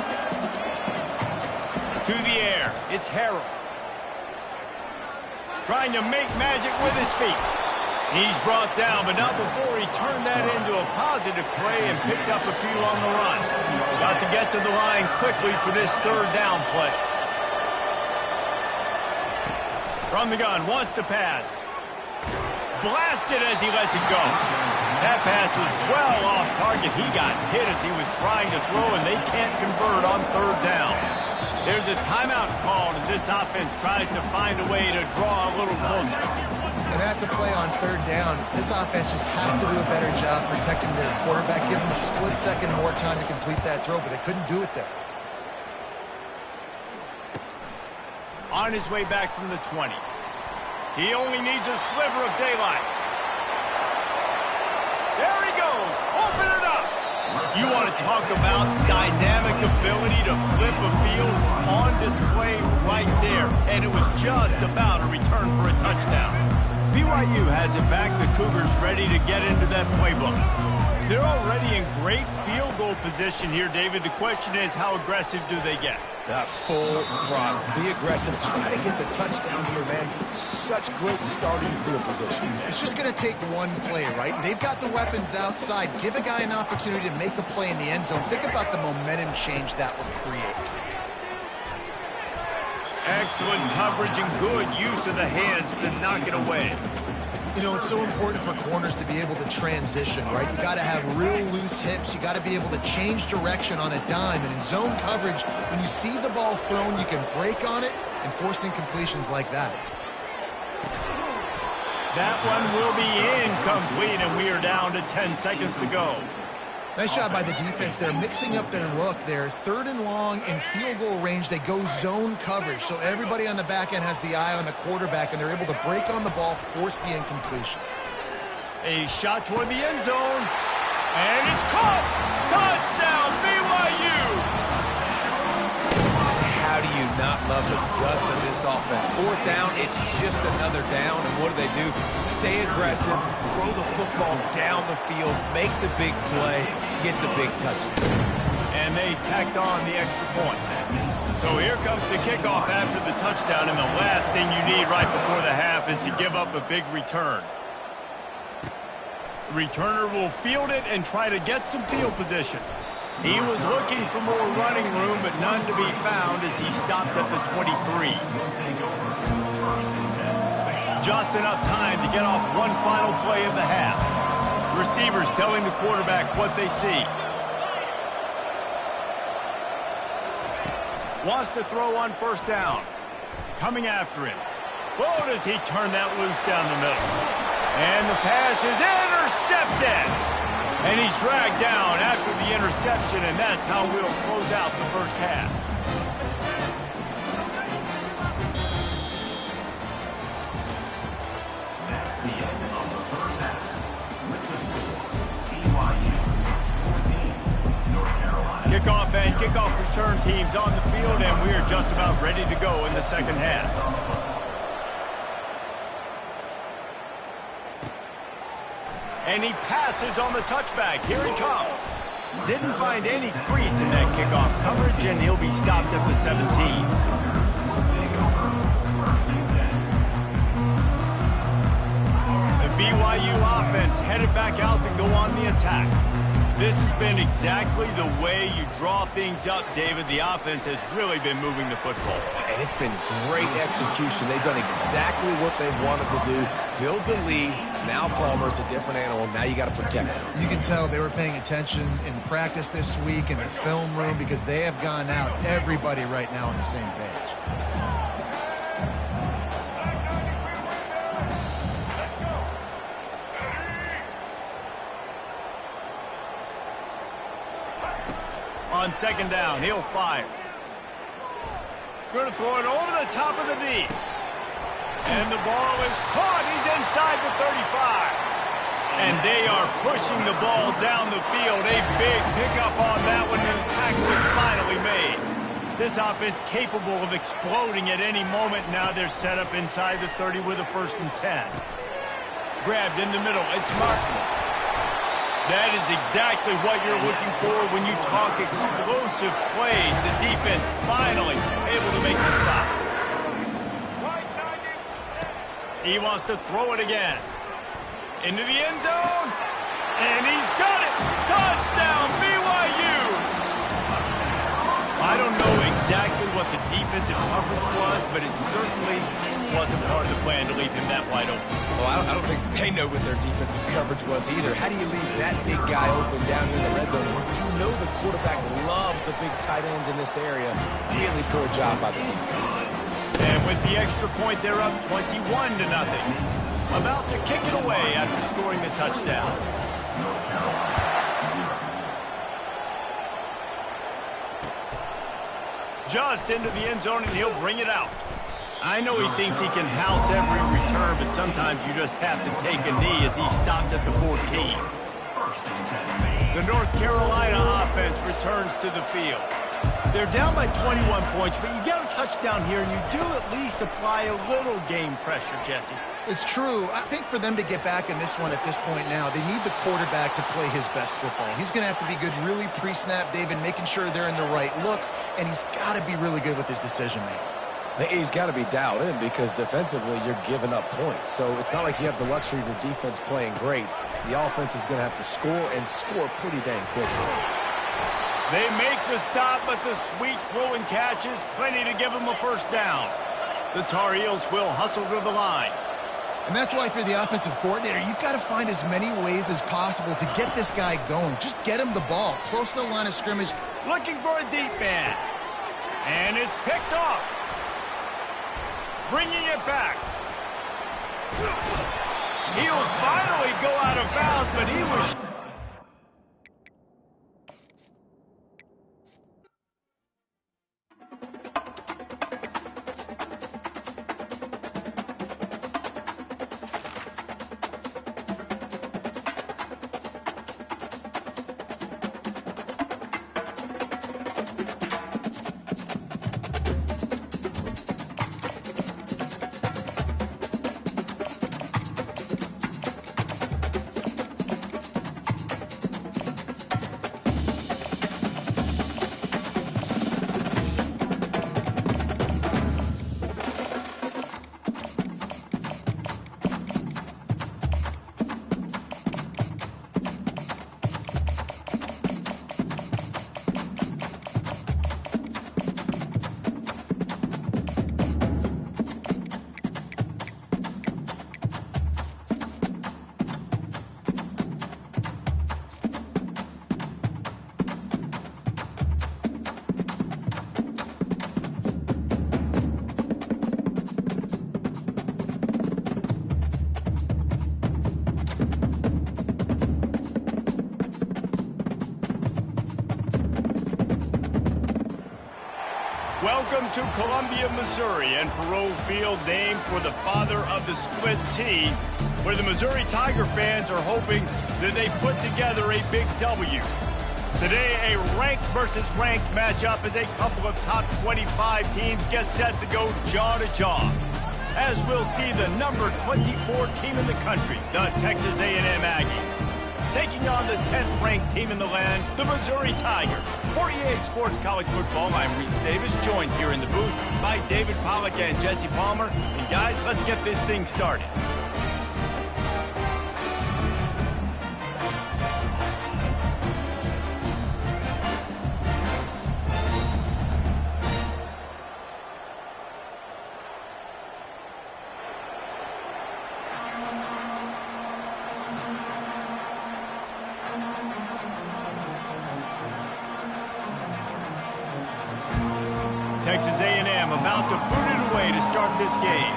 To the air. It's Harrell. Trying to make magic with his feet. He's brought down, but not before he turned that into a positive play and picked up a few on the run. Got to get to the line quickly for this 3rd down play. From the gun, wants to pass. Blasted as he lets it go. That pass is well off target. He got hit as he was trying to throw, and they can't convert on third down. There's a timeout called as this offense tries to find a way to draw a little closer. And that's a play on third down. This offense just has to do a better job protecting their quarterback, give him a split second more time to complete that throw, but they couldn't do it there. On his way back from the 20. He only needs a sliver of daylight. There he goes. Open it up. You want to talk about dynamic ability to flip a field on display right there. And it was just about a return for a touchdown. BYU has it back. The Cougars ready to get into that playbook. They're already in great field goal position here, David. The question is, how aggressive do they get? Full throttle. Be aggressive. Try to get the touchdown here, man. Such great starting field position. It's just going to take one play, right? They've got the weapons outside. Give a guy an opportunity to make a play in the end zone. Think about the momentum change that would create. Excellent coverage and good use of the hands to knock it away. You know, it's so important for corners to be able to transition, right? You got to have real loose hips. You got to be able to change direction on a dime. And in zone coverage, when you see the ball thrown, you can break on it and force incompletions like that. That one will be incomplete, and we are down to 10 seconds to go. Nice job by the defense. They're mixing up their look. They're third and long in field goal range. They go zone coverage. So everybody on the back end has the eye on the quarterback, and they're able to break on the ball, force the incompletion. A shot toward the end zone. And it's caught. Touchdown, BYU. How do you not love the guts of this offense? Fourth down, it's just another down. And what do? Stay aggressive, throw the football down the field, make the big play, get the big touchdown. And they tacked on the extra point. So here comes the kickoff after the touchdown, and the last thing you need right before the half is to give up a big return. The returner will field it and try to get some field position. He was looking for more running room, but none to be found as he stopped at the 23. Just enough time to get off one final play of the half. Receivers telling the quarterback what they see. Wants to throw on first down. Coming after him. Whoa, does he turn that loose down the middle. And the pass is intercepted. And he's dragged down after the interception, and that's how we'll close out the first half. That's the end of the first half. With the score, BYU 14, North Carolina. Kickoff and kickoff return teams on the field, and we are just about ready to go in the second half. And he passes on the touchback. Here he comes. Didn't find any crease in that kickoff coverage, and he'll be stopped at the 17. The BYU offense headed back out to go on the attack. This has been exactly the way you draw things up, David. The offense has really been moving the football. And it's been great execution. They've done exactly what they've wanted to do. Build the lead. Now Palmer's a different animal. Now you got to protect him. You can tell they were paying attention in practice this week in the film room because they have gone out, everybody right now on the same page. On second down, he'll fire. Going to throw it over the top of the knee. And the ball is caught. He's inside the 35. And they are pushing the ball down the field. A big pickup on that one, and the tackle is finally made. This offense capable of exploding at any moment. Now they're set up inside the 30 with a 1st and 10. Grabbed in the middle. It's Martin. That is exactly what you're looking for when you talk explosive plays. The defense finally able to make the stop. He wants to throw it again. Into the end zone. And he's got it. Touchdown, BYU. I don't know exactly what the defensive coverage was, but it certainly wasn't part of the plan to leave him that wide open. Well, I don't think they know what their defensive coverage was either. How do you leave that big guy open down here in the red zone? You know the quarterback loves the big tight ends in this area. Really poor job by the defense. And with the extra point, they're up 21-0. About to kick it away after scoring the touchdown. Just into the end zone, and he'll bring it out. I know he thinks he can house every return, but sometimes you just have to take a knee as he stopped at the 14. The North Carolina offense returns to the field. They're down by 21 points, but you get a touchdown here, and you do at least apply a little game pressure, Jesse. It's true. I think for them to get back in this one at this point now, they need the quarterback to play his best football. He's going to have to be good really pre-snap, David, making sure they're in the right looks, and he's got to be really good with his decision-making. He's got to be dialed in because defensively you're giving up points. So it's not like you have the luxury of your defense playing great. The offense is going to have to score and score pretty dang quickly. They make the stop, but the sweet throw and catch is plenty to give them a first down. The Tar Heels will hustle to the line. And that's why if you're the offensive coordinator, you've got to find as many ways as possible to get this guy going. Just get him the ball close to the line of scrimmage. Looking for a deep man. And it's picked off. Bringing it back. He'll finally go out of bounds, but he was... Welcome to Columbia, Missouri, and Faurot Field, named for the father of the split T, where the Missouri Tiger fans are hoping that they put together a big W. Today, a ranked versus ranked matchup as a couple of top 25 teams get set to go jaw-to-jaw. As we'll see the number 24 team in the country, the Texas A&M Aggies, taking on the 10th ranked team in the land, the Missouri Tigers. For EA Sports College Football, I'm Reese Davis, joined here in the booth by David Pollack and Jesse Palmer. And guys, let's get this thing started. Texas A&M about to boot it away to start this game.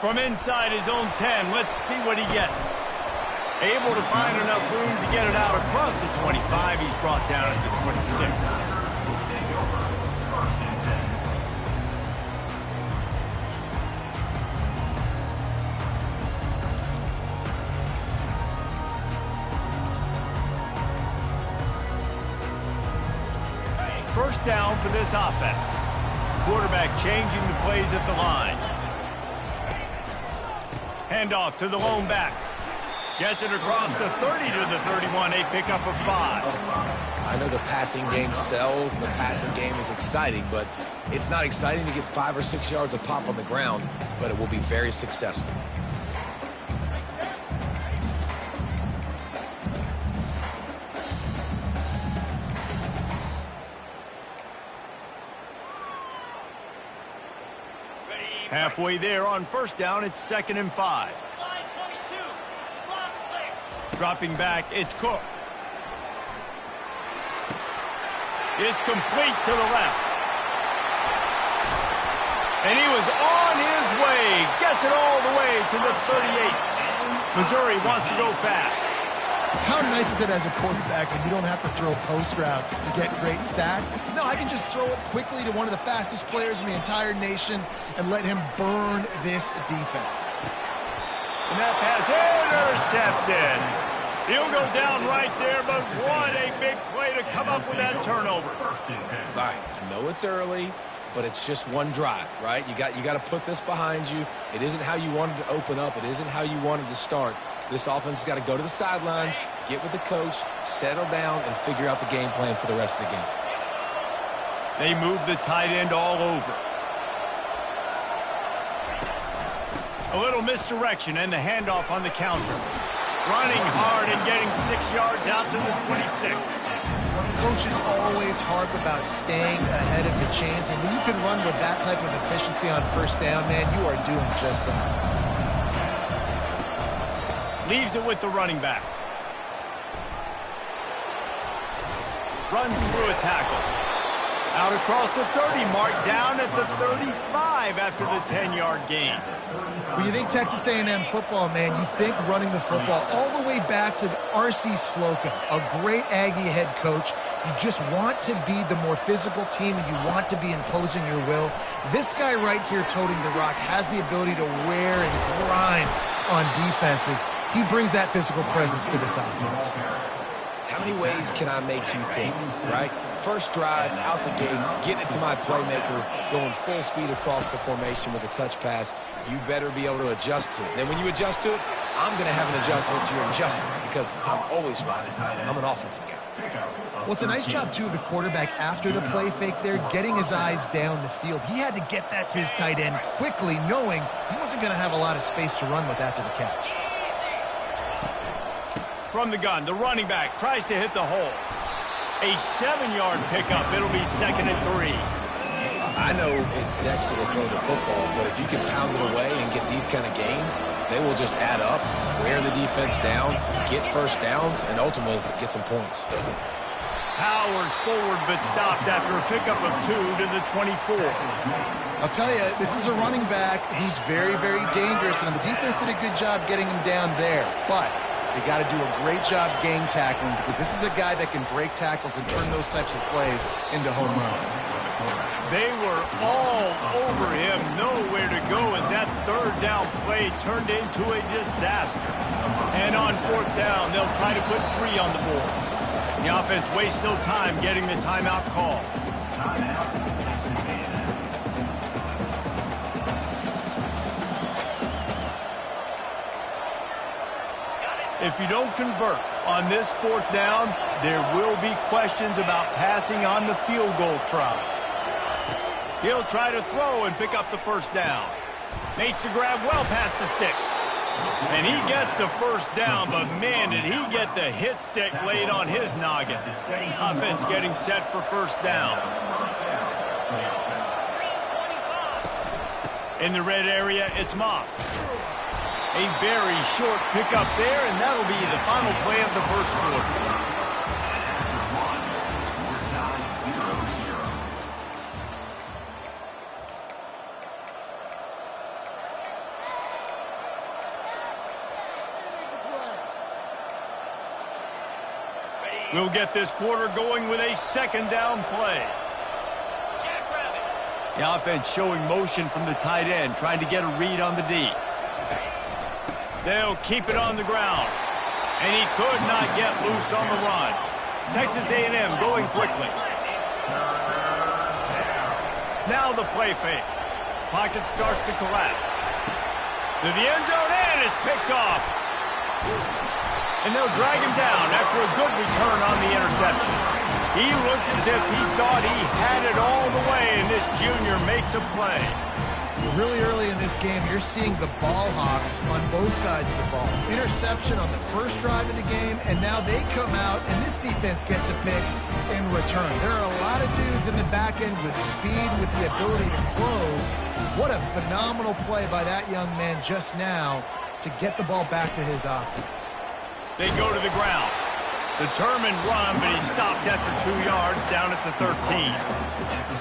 From inside his own 10, let's see what he gets. Able to find enough room to get it out across the 25. He's brought down at the 26. First down for this offense. Quarterback changing the plays at the line. Handoff to the lone back. Gets it across the 30 to the 31, a pickup of 5. I know the passing game sells, and the passing game is exciting, but it's not exciting to get 5 or 6 yards of pop on the ground, but it will be very successful. Halfway there on first down, it's 2nd and 5. Dropping back, it's Cook. It's complete to the left. And he was on his way. Gets it all the way to the 38. Missouri wants to go fast. How nice is it as a quarterback when you don't have to throw post routes to get great stats? No, I can just throw it quickly to one of the fastest players in the entire nation and let him burn this defense. And that pass intercepted. He'll go down right there, but what a big play to come up with that turnover. Right, I know it's early, but it's just one drive, right? You got to put this behind you. It isn't how you wanted to open up. It isn't how you wanted to start. This offense has got to go to the sidelines, get with the coach, settle down, and figure out the game plan for the rest of the game. They move the tight end all over. A little misdirection and the handoff on the counter. Running hard and getting 6 yards out to the 26. Coaches always harp about staying ahead of the chains, and when you can run with that type of efficiency on first down, man, you are doing just that. Leaves it with the running back. Runs through a tackle. Out across the 30 mark, down at the 35 after the 10-yard gain. When you think Texas A&M football, man, you think running the football all the way back to the R.C. Slocum, a great Aggie head coach. You just want to be the more physical team, and you want to be imposing your will. This guy right here toting the rock has the ability to wear and grind on defenses. He brings that physical presence to this offense. How many ways can I make you think, right? First drive, out the gates, getting it to my playmaker, going full speed across the formation with a touch pass. You better be able to adjust to it. Then when you adjust to it, I'm going to have an adjustment to your adjustment because I'm always right. I'm an offensive guy. Well, it's a nice job, too, of the quarterback after the play fake there, getting his eyes down the field. He had to get that to his tight end quickly, knowing he wasn't going to have a lot of space to run with after the catch. From the gun, the running back tries to hit the hole. A 7-yard pickup. It'll be 2nd and 3. I know it's sexy to throw the football, but if you can pound it away and get these kind of gains, they will just add up, wear the defense down, get first downs, and ultimately get some points. Powers forward, but stopped after a pickup of 2 to the 24. I'll tell you, this is a running back who's very, very dangerous, and the defense did a good job getting him down there. But they got to do a great job game tackling because this is a guy that can break tackles and turn those types of plays into home runs. They were all over him, nowhere to go as that 3rd down play turned into a disaster. And on 4th down, they'll try to put 3 on the board. The offense wastes no time getting the timeout call. If you don't convert on this 4th down, there will be questions about passing on the field goal try. He'll try to throw and pick up the 1st down. Makes the grab well past the sticks. And he gets the 1st down, but man, did he get the hit stick laid on his noggin. Offense getting set for 1st down. In the red area, it's Moss. A very short pickup there, and that'll be the final play of the 1st quarter. We'll get this quarter going with a 2nd down play. The offense showing motion from the tight end, trying to get a read on the D. They'll keep it on the ground. And he could not get loose on the run. Texas A&M going quickly. Now the play fake. Pocket starts to collapse. To the end zone, and it's picked off. And they'll drag him down after a good return on the interception. He looked as if he thought he had it all the way, and this junior makes a play. Really early in this game, you're seeing the ball hawks on both sides of the ball. Interception on the first drive of the game, and now they come out, and this defense gets a pick in return. There are a lot of dudes in the back end with speed, with the ability to close. What a phenomenal play by that young man just now to get the ball back to his offense. They go to the ground. Determined run, but he stopped after 2 yards down at the 13.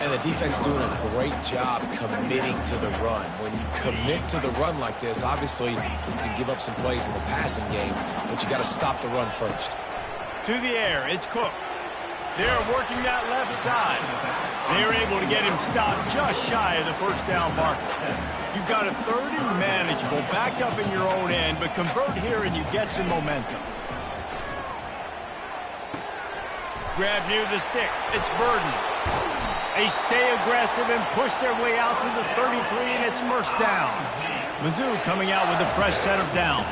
And the defense doing a great job committing to the run. When you commit to the run like this, obviously you can give up some plays in the passing game, but you got to stop the run first. To the air, it's Cook. They're working that left side. They're able to get him stopped just shy of the first down marker. You've got a 3rd and manageable, back up in your own end, but convert here and you get some momentum. Grab near the sticks. It's Burden. They stay aggressive and push their way out to the 33, and it's first down. Mizzou coming out with a fresh set of downs.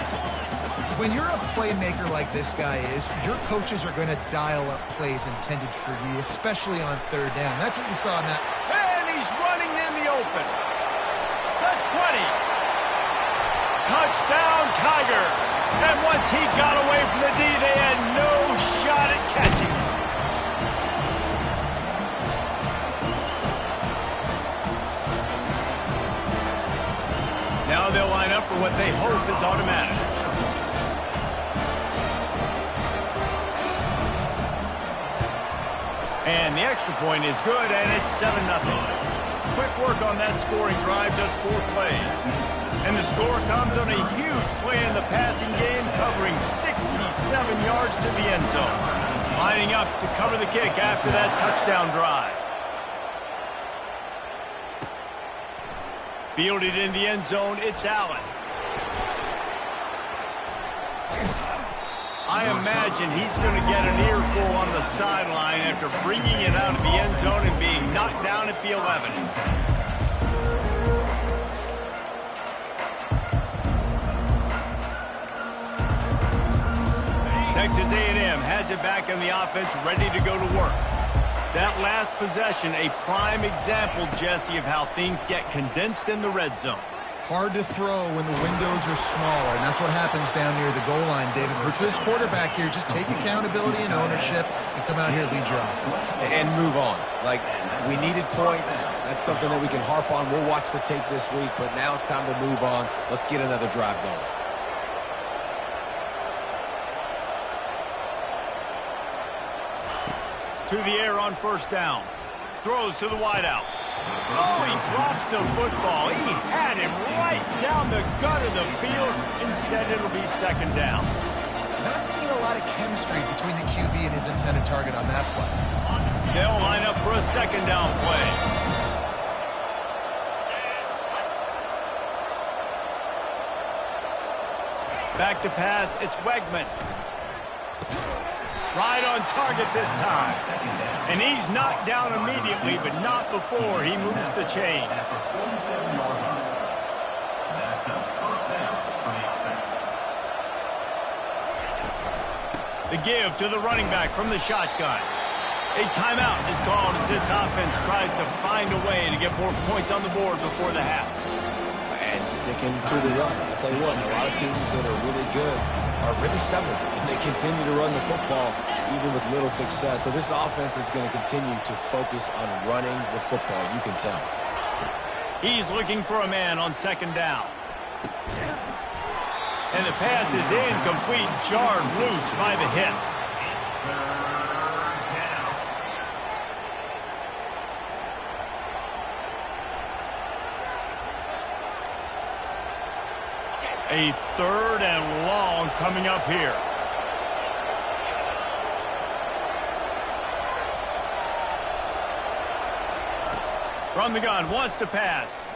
When you're a playmaker like this guy is, your coaches are going to dial up plays intended for you, especially on 3rd down. That's what you saw in that. And he's running in the open. The 20. Touchdown, Tigers. And once he got away from the D, they had no shot at catching him. Now they'll line up for what they hope is automatic. And the extra point is good, and it's 7-0. Quick work on that scoring drive, just 4 plays. And the score comes on a huge play in the passing game, covering 67 yards to the end zone. Lining up to cover the kick after that touchdown drive. Fielded in the end zone, it's Allen. I imagine he's going to get an earful on the sideline after bringing it out of the end zone and being knocked down at the 11. Texas A&M has it back on the offense, ready to go to work. That last possession, a prime example, Jesse, of how things get condensed in the red zone. Hard to throw when the windows are smaller, and that's what happens down near the goal line, David. But for this quarterback here, just take accountability and ownership and come out here and lead your offense. And move on. Like, we needed points. That's something that we can harp on. We'll watch the tape this week, but now it's time to move on. Let's get another drive going. To the air on first down. Throws to the wideout. Oh, he drops the football. He had him right down the gut of the field. Instead, it'll be 2nd down. Not seeing a lot of chemistry between the QB and his intended target on that play. They'll line up for a 2nd down play. Back to pass, it's Wegman. Right on target this time. And he's knocked down immediately, but not before he moves the chain. That's a 47-yard run. That's a first down for the offense. The give to the running back from the shotgun. A timeout is called as this offense tries to find a way to get more points on the board before the half. And sticking to the run. I'll tell you what, a lot of teams that are really good are really stubborn, and they continue to run the football even with little success. So this offense is going to continue to focus on running the football, you can tell. He's looking for a man on 2nd down. And the pass is incomplete, jarred loose by the hit. A 3rd and long coming up here. From the gun, wants to pass.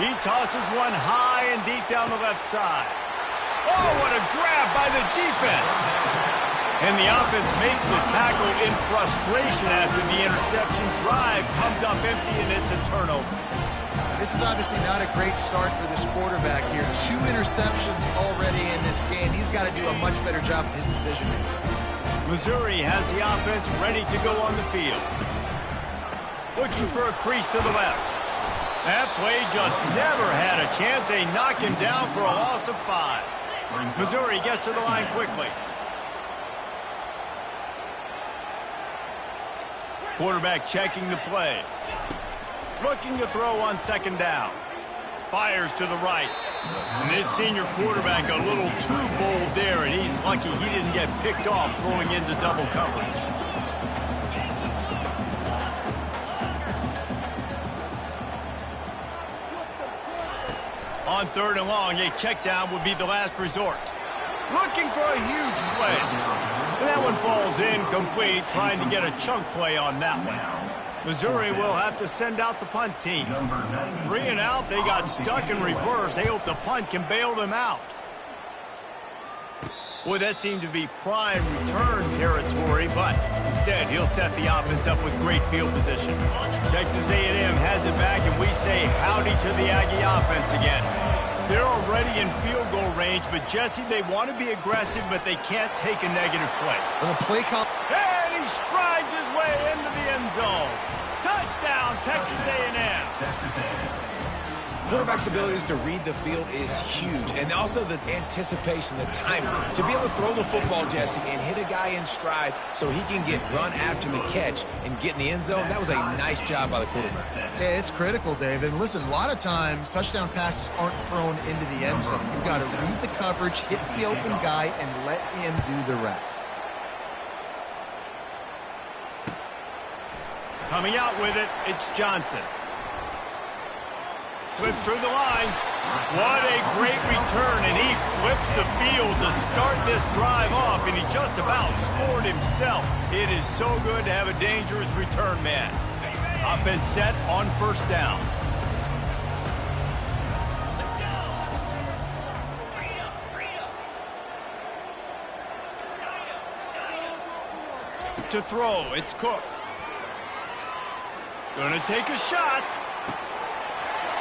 He tosses one high and deep down the left side. Oh, what a grab by the defense. And the offense makes the tackle in frustration after the interception. Drive comes up empty, and it's a turnover. This is obviously not a great start for this quarterback here. 2 interceptions already in this game. He's got to do a much better job with his decision-making. Missouri has the offense ready to go on the field. Looking for a crease to the left. That play just never had a chance. They knock him down for a loss of 5. Missouri gets to the line quickly. Quarterback checking the play. Looking to throw on second down. Fires to the right. And this senior quarterback a little too bold there, and he's lucky he didn't get picked off throwing into double coverage. On 3rd and long, a check down would be the last resort. Looking for a huge play. And that one falls incomplete, trying to get a chunk play on that one. Missouri will have to send out the punt team. 3 and out, they got stuck in reverse. They hope the punt can bail them out. Boy, that seemed to be prime return territory, but instead he'll set the offense up with great field position. Texas A&M has it back, and we say howdy to the Aggie offense again. They're already in field goal range, but Jesse, they want to be aggressive, but they can't take a negative play. Well, the play call. And he strides his way into the end zone. Touchdown, Texas A&M. Quarterback's abilities to read the field is huge, and also the anticipation, the timing. To be able to throw the football, Jesse, and hit a guy in stride so he can get run after the catch and get in the end zone, that was a nice job by the quarterback. Yeah, it's critical, David. Listen, a lot of times touchdown passes aren't thrown into the end zone. You've got to read the coverage, hit the open guy, and let him do the rest. Coming out with it, it's Johnson. Slips through the line. What a great return, and he flips the field to start this drive off, and he just about scored himself. It is so good to have a dangerous return man. Offense set on 1st down. To throw, it's Cook. Gonna take a shot.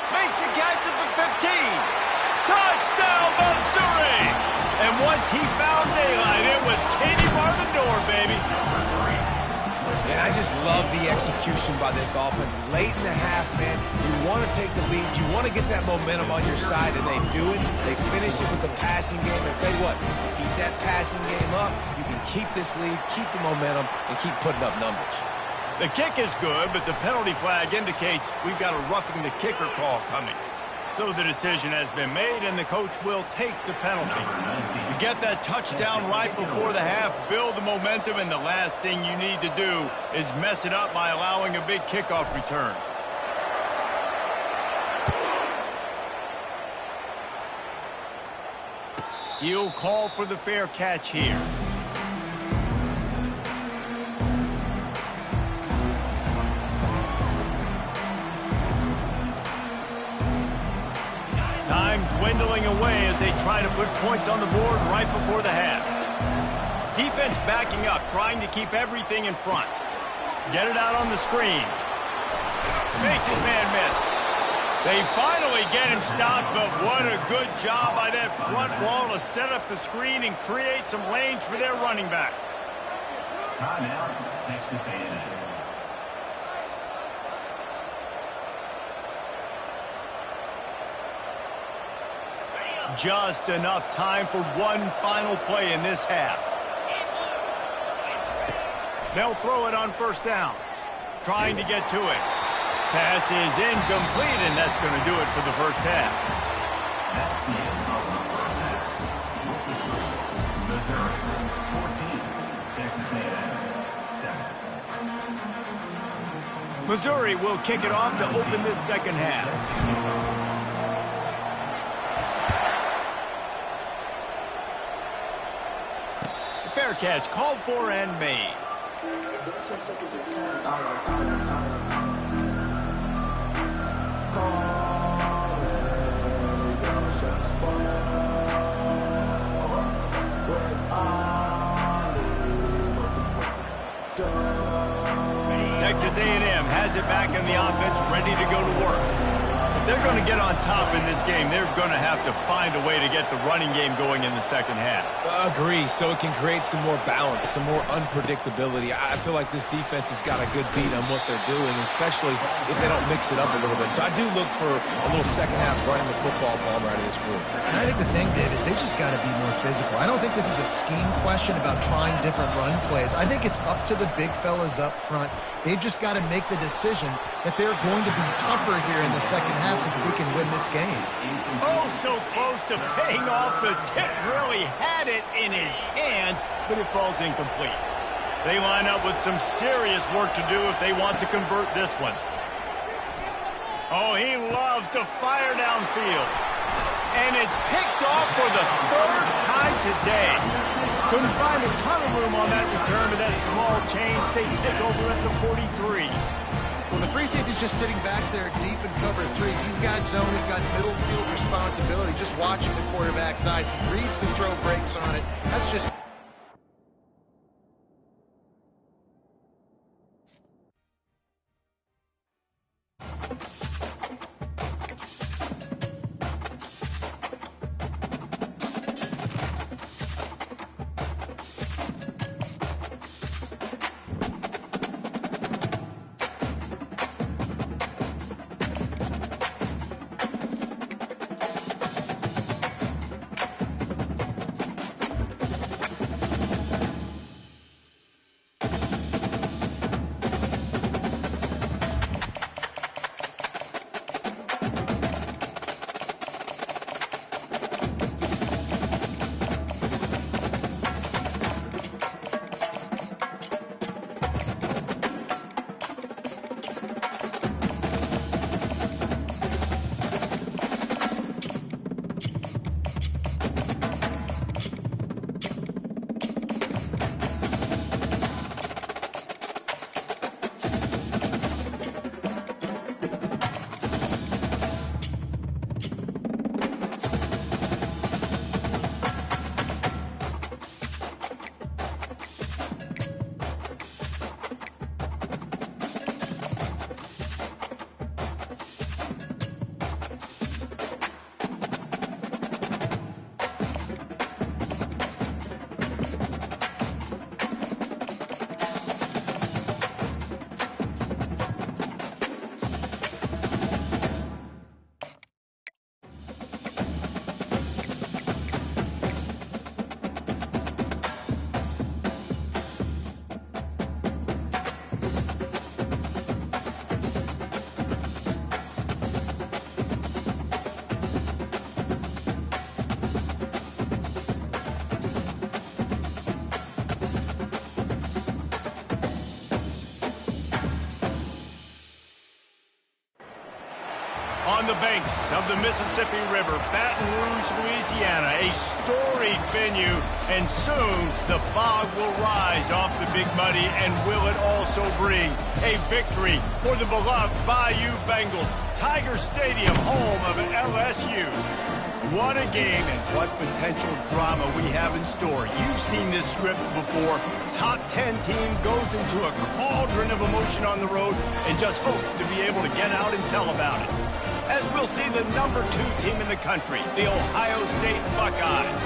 Makes a catch at the 15. Touchdown, Missouri! And once he found daylight, it was Katie bar the door, baby. And I just love the execution by this offense. Late in the half, man, you want to take the lead. You want to get that momentum on your side, and they do it. They finish it with the passing game. And I'll tell you what, keep that passing game up. You can keep this lead, keep the momentum, and keep putting up numbers. The kick is good, but the penalty flag indicates we've got a roughing the kicker call coming. So the decision has been made, and the coach will take the penalty. You get that touchdown right before the half, build the momentum, and the last thing you need to do is mess it up by allowing a big kickoff return. He'll call for the fair catch here. Time dwindling away as they try to put points on the board right before the half. Defense backing up, trying to keep everything in front. Get it out on the screen. Makes his man miss. They finally get him stopped, but what a good job by that front wall to set up the screen and create some lanes for their running back. Timeout, Texas A&M. Just enough time for one final play in this half. They'll throw it on 1st down. Trying to get to it. Pass is incomplete, and that's going to do it for the 1st half. That's the end of the first half. With the score, Missouri 14, Texas A&M 7. Missouri will kick it off to open this 2nd half. Fair catch called for and made. Texas A&M has it back in the offense, ready to go to work. If they're going to get on top in this game, they're going to have to find a way to get the running game going in the second half. Agree, so it can create some more balance, some more unpredictability. I feel like this defense has got a good beat on what they're doing, especially if they don't mix it up a little bit. So I do look for a little second half running the football, Palmer, out of this group. And I think the thing, Dave, is they just got to be more physical. I don't think this is a scheme question about trying different run plays. I think it's up to the big fellas up front. They've just got to make the decision that they're going to be tougher here in the second half so that we can win this game. Oh, so close to paying off. The tip really had it in his hands, but it falls incomplete. They line up with some serious work to do if they want to convert this one. Oh, he loves to fire downfield. And it's picked off for the third time today. Couldn't find a ton of room on that return, but that small change, they take over at the 43. Well, the free safety's just sitting back there deep in cover 3. He's got zone, he's got middle field responsibility, just watching the quarterback's eyes. He reads the throw, breaks on it. That's just... On the banks of the Mississippi River, Baton Rouge, Louisiana, a storied venue, and soon the fog will rise off the Big Muddy, and will it also bring a victory for the beloved Bayou Bengals. Tiger Stadium, home of LSU. What a game and what potential drama we have in store. You've seen this script before. Top 10 team goes into a cauldron of emotion on the road and just hopes to be able to get out and tell about it. As we'll see the number 2 team in the country, the Ohio State Buckeyes,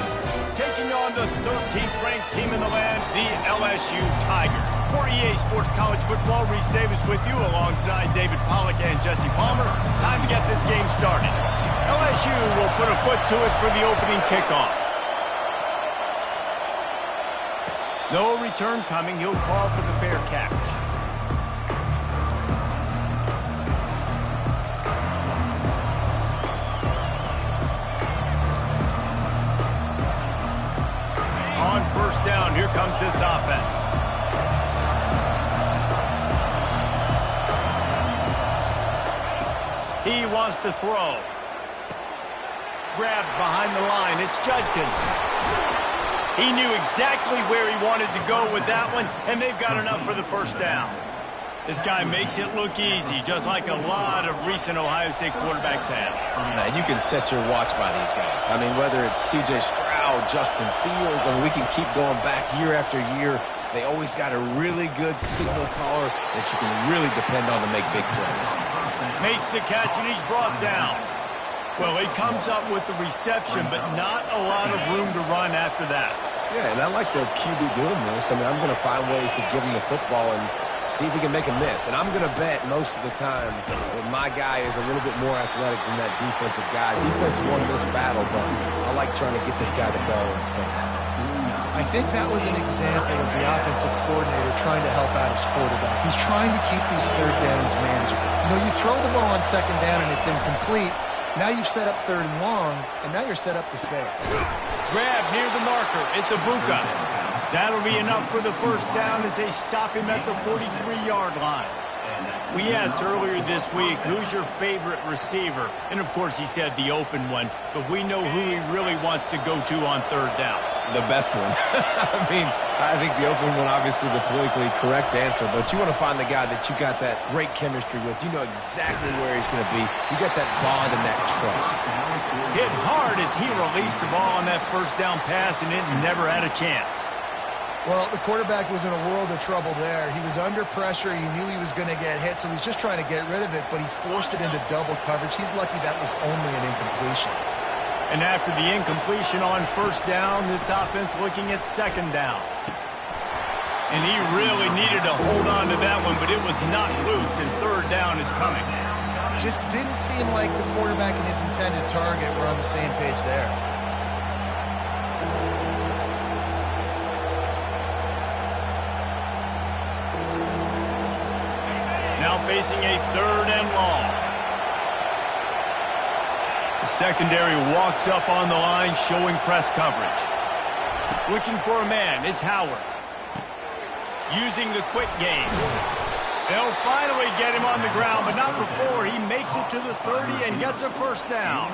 taking on the 13th ranked team in the land, the LSU Tigers. For EA Sports College Football, Reese Davis with you alongside David Pollack and Jesse Palmer. Time to get this game started. LSU will put a foot to it for the opening kickoff. No return coming. He'll call for the fair catch. On first down, here comes this offense. He wants to throw. Grabbed behind the line. It's Judkins. He knew exactly where he wanted to go with that one, and they've got enough for the first down. This guy makes it look easy, just like a lot of recent Ohio State quarterbacks have. Man, you can set your watch by these guys. I mean, whether it's C.J. Stroud, Justin Fields, I mean, we can keep going back year after year. They always got a really good signal caller that you can really depend on to make big plays. Makes the catch, and he's brought down. Well, he comes up with the reception, but not a lot of room to run after that. Yeah, and I like the QB doing this. I mean, I'm going to find ways to give him the football and see if he can make a miss. And I'm going to bet most of the time that my guy is a little bit more athletic than that defensive guy. Defense won this battle, but I like trying to get this guy the ball in space. I think that was an example of the offensive coordinator trying to help out his quarterback. He's trying to keep these third downs manageable. You know, you throw the ball on second down and it's incomplete. Now you've set up third and long, and now you're set up to fail. Grab near the marker. It's Ibuka. That'll be enough for the first down as they stop him at the 43-yard line. We asked earlier this week, who's your favorite receiver? And, of course, he said the open one, but we know who he really wants to go to on third down. The best one. I mean, I think the open one, obviously the politically correct answer, but you want to find the guy that you got that great chemistry with. You know exactly where he's going to be. You got that bond and that trust. Hit hard as he released the ball on that first down pass, and it never had a chance. Well, the quarterback was in a world of trouble there. He was under pressure. He knew he was going to get hit, so he's just trying to get rid of it, but he forced it into double coverage. He's lucky that was only an incompletion. And after the incompletion on first down, this offense looking at second down. And he really needed to hold on to that one, but it was not loose, and third down is coming. Just didn't seem like the quarterback and his intended target were on the same page there. Now facing a third and long. The secondary walks up on the line, showing press coverage. Looking for a man, it's Howard. Using the quick game. They'll finally get him on the ground, but not before he makes it to the 30 and gets a first down.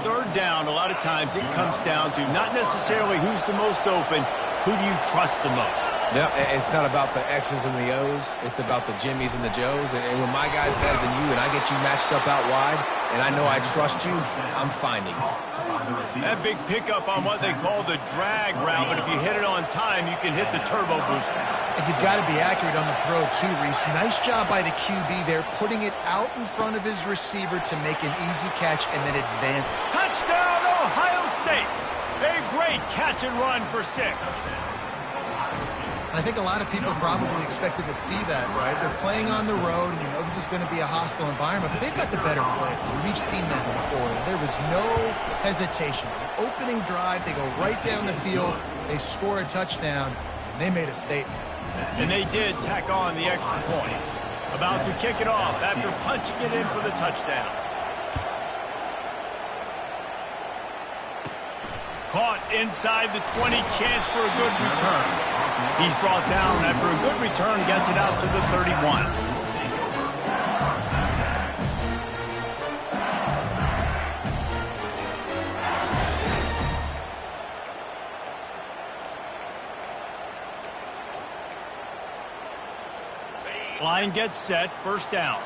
Third down, a lot of times it comes down to not necessarily who's the most open, who do you trust the most? Yeah, it's not about the X's and the O's. It's about the Jimmies and the Joes. And when my guy's better than you and I get you matched up out wide and I know I trust you, I'm finding you. That big pickup on what they call the drag route, but if you hit it on time, you can hit the turbo booster. And you've got to be accurate on the throw, too, Reese. Nice job by the QB there, putting it out in front of his receiver to make an easy catch and then advance. Touchdown, Ohio State! A great catch and run for 6. I think a lot of people probably expected to see that, right? They're playing on the road, and you know this is going to be a hostile environment, but they've got the better players, and we've seen that before. There was no hesitation. Opening drive, they go right down the field, they score a touchdown, and they made a statement. And they did tack on the extra point. About to kick it off after punching it in for the touchdown. Caught inside the 20, chance for a good return. He's brought down after a good return, gets it out to the 31. Line gets set, first down.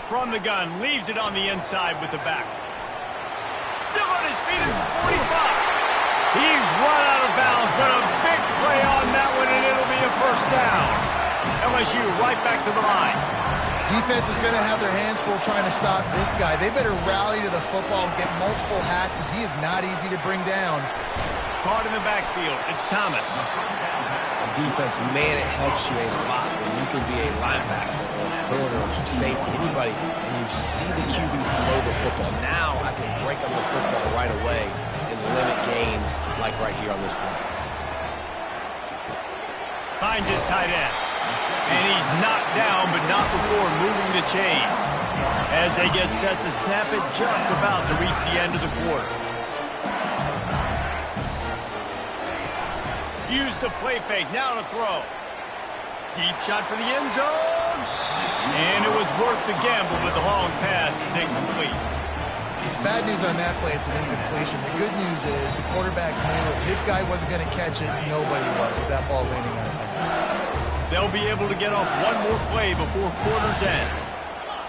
From the gun, leaves it on the inside with the back. Still on his feet at the 45. He's run out of bounds, but a big play on that one, and it'll be a first down. LSU right back to the line. Defense is going to have their hands full trying to stop this guy. They better rally to the football and get multiple hats because he is not easy to bring down. Caught in the backfield. It's Thomas. Defense, man, it helps you a lot when you can be a linebacker or a corner or safety, anybody, and you see the QB throw the football. Now I can break up the football right away and limit gains like right here on this play. Finds his tight end. And he's knocked down, but not before moving the chains. As they get set to snap it, just about to reach the end of the quarter. Use the play fake, now to throw. Deep shot for the end zone. And it was worth the gamble, but the long pass is incomplete. Bad news on that play, it's an incompletion. The good news is the quarterback knew if his guy wasn't going to catch it, nobody was with that ball landing out of bounds. They'll be able to get off one more play before quarter's end.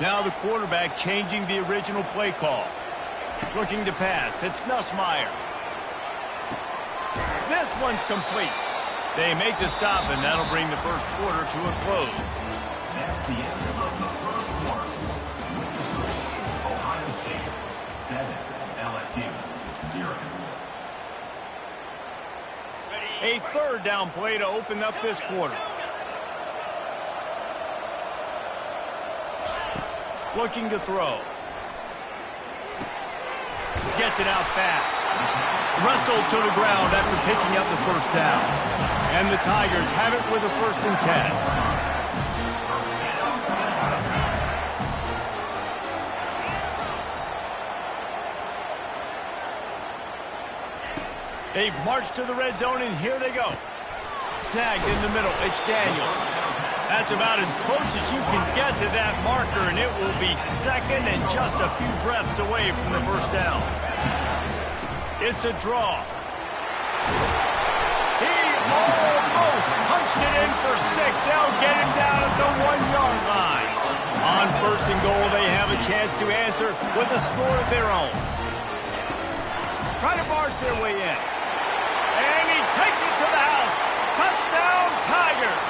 Now the quarterback changing the original play call. Looking to pass, it's Nussmeier. one's complete. They make the stop, and that'll bring the first quarter to a close. That's the end of the first quarter. With the score, Ohio State 7, LSU 0. A third down play to open up this quarter. Looking to throw. Gets it out fast. Wrestled to the ground after picking up the first down. And the Tigers have it with a 1st and 10. They've marched to the red zone, and here they go. Snagged in the middle. It's Daniels. That's about as close as you can get to that marker, and it will be second and just a few breaths away from the first down. It's a draw. He almost punched it in for 6. They'll get him down at the 1-yard line. On 1st and goal, they have a chance to answer with a score of their own. Try to barge their way in. And he takes it to the house. Touchdown, Tigers.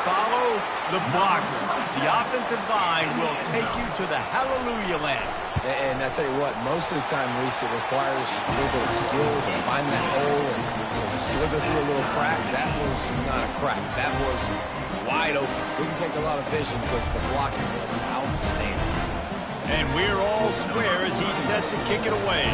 Follow the blockers. The offensive line will take you to the hallelujah land. And I tell you what, most of the time, Reese, it requires a little bit of skill to find that hole and slither through a little crack. That was not a crack. That was wide open. Didn't take a lot of vision because the blocking was outstanding. And we're all square as he's set to kick it away.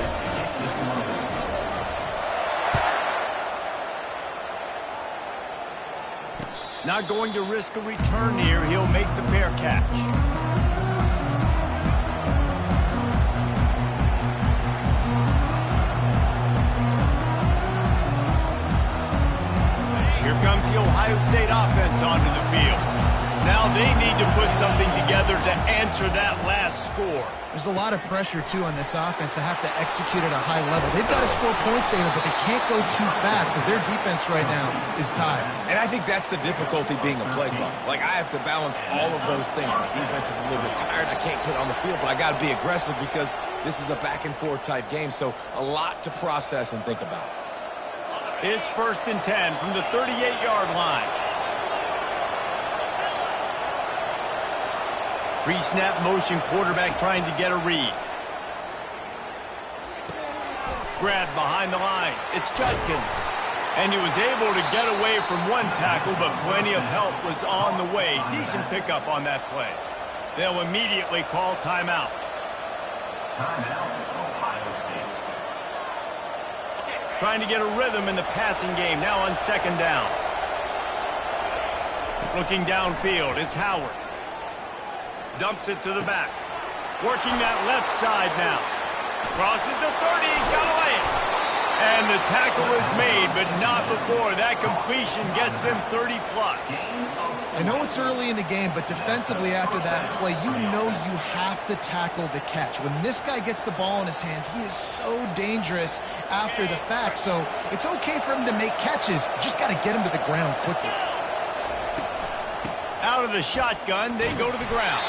Not going to risk a return here. He'll make the fair catch. Here comes the Ohio State offense onto the field. Now they need to put something together to answer that last score. There's a lot of pressure, too, on this offense to have to execute at a high level. They've got to score points, David, but they can't go too fast because their defense right now is tired. And I think that's the difficulty being a play caller. Like, I have to balance all of those things. My defense is a little bit tired. I can't put it on the field, but I got to be aggressive because this is a back-and-forth type game, so a lot to process and think about. It's 1st and 10 from the 38-yard line. Pre-snap motion, quarterback trying to get a read. Grabbed behind the line. It's Judkins. And he was able to get away from one tackle, but plenty of help was on the way. Decent pickup on that play. They'll immediately call timeout. Timeout, Ohio State. Trying to get a rhythm in the passing game, now on 2nd down. Looking downfield, it's Howard. Dumps it to the back. Working that left side now. Crosses the 30, he's got to lay it. And the tackle is made, but not before. That completion gets them 30+. I know it's early in the game, but defensively after that play, you know you have to tackle the catch. When this guy gets the ball in his hands, he is so dangerous after the fact. So it's okay for him to make catches. You just got to get him to the ground quickly. Out of the shotgun, they go to the ground.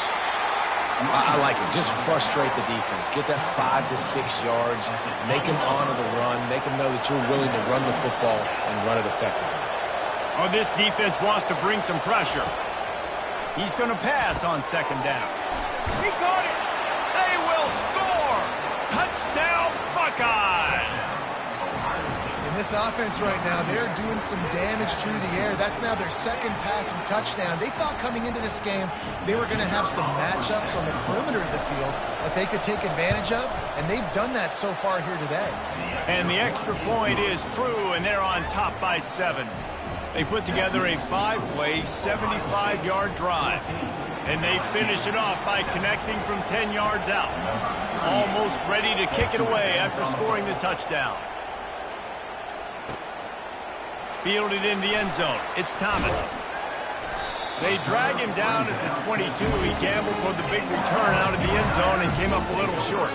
I like it. Just frustrate the defense. Get that 5 to 6 yards. Make them honor the run. Make them know that you're willing to run the football and run it effectively. Oh, this defense wants to bring some pressure. He's going to pass on 2nd down. He caught it. They will score. Touchdown, Buckeyes. In this offense right now, they're doing some damage through the air. That's now their 2nd passing touchdown. They thought coming into this game they were going to have some matchups on the perimeter of the field that they could take advantage of, and they've done that so far here today. And the extra point is true, and they're on top by 7. They put together a 5-play, 75-yard drive. And they finish it off by connecting from 10 yards out. Almost ready to kick it away after scoring the touchdown. Fielded in the end zone. It's Thomas. They drag him down at the 22. He gambled for the big return out of the end zone and came up a little short.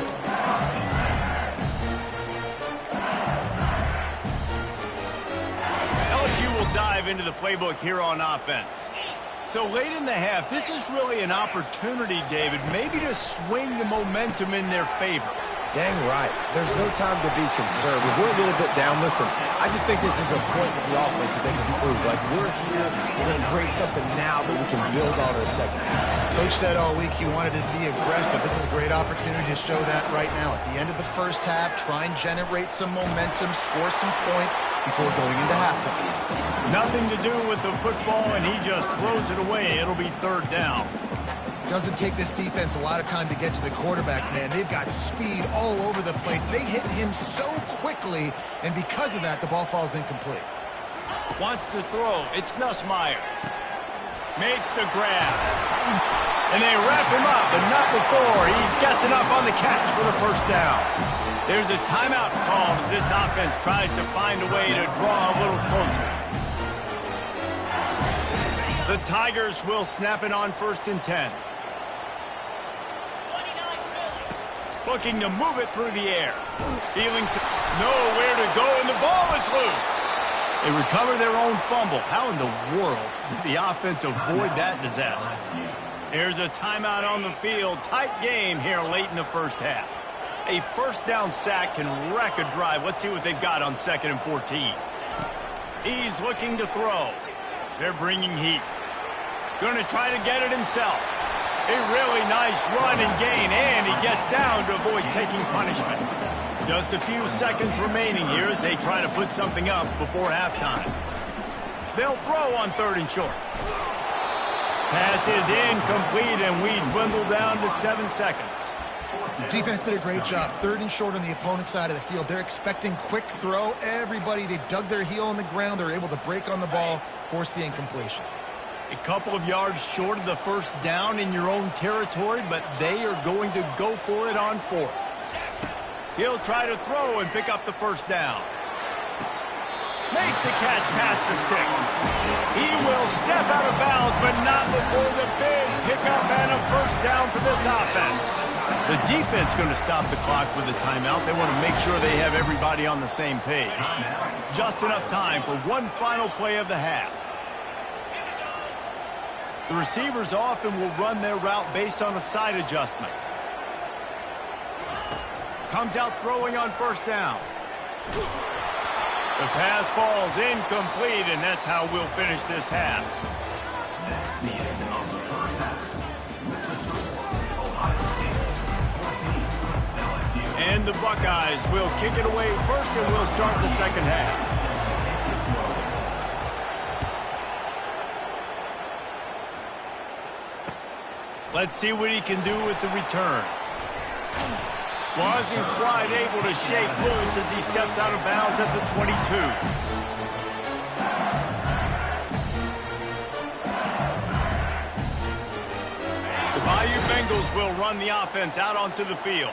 LSU will dive into the playbook here on offense. So late in the half, this is really an opportunity, David, maybe to swing the momentum in their favor. Dang right. There's no time to be concerned. If we're a little bit down, listen, I just think this is a point with the offense that they can prove. Like, we're here, we're going to create something now that we can build on in the second half. Coach said all week he wanted to be aggressive. This is a great opportunity to show that right now. At the end of the first half, try and generate some momentum, score some points before going into halftime. Nothing to do with the football, and he just throws it away. It'll be third down. Doesn't take this defense a lot of time to get to the quarterback, man. They've got speed all over the place. They hit him so quickly, and because of that, the ball falls incomplete. Wants to throw. It's Nussmeier. Makes the grab. And they wrap him up, but not before he gets enough on the catch for the first down. There's a timeout called as this offense tries to find a way to draw a little closer. The Tigers will snap it on 1st and 10. Looking to move it through the air. Feeling nowhere to go, and the ball is loose. They recover their own fumble. How in the world did the offense avoid that disaster? There's a timeout on the field. Tight game here late in the first half. A first down sack can wreck a drive. Let's see what they've got on 2nd and 14. He's looking to throw. They're bringing heat. Going to try to get it himself. A really nice run and gain, and he gets down to avoid taking punishment. Just a few seconds remaining here as they try to put something up before halftime. They'll throw on 3rd and short. Pass is incomplete, and we dwindle down to 7 seconds. Defense did a great job. 3rd and short on the opponent's side of the field. They're expecting quick throw. Everybody, they dug their heel on the ground. They're able to break on the ball, force the incompletion. A couple of yards short of the first down in your own territory, but they are going to go for it on 4th. He'll try to throw and pick up the first down. Makes the catch past the sticks. He will step out of bounds, but not before the big pickup and a first down for this offense. The defense going to stop the clock with a timeout. They want to make sure they have everybody on the same page. Just enough time for one final play of the half. The receivers often will run their route based on a side adjustment. Comes out throwing on 1st down. The pass falls incomplete, and that's how we'll finish this half. That's the end of the first half. With the score, Ohio State 14, LSU. And the Buckeyes will kick it away first, and we'll start the second half. Let's see what he can do with the return. Wasn't quite able to shake loose as he steps out of bounds at the 22. The Bayou Bengals will run the offense out onto the field.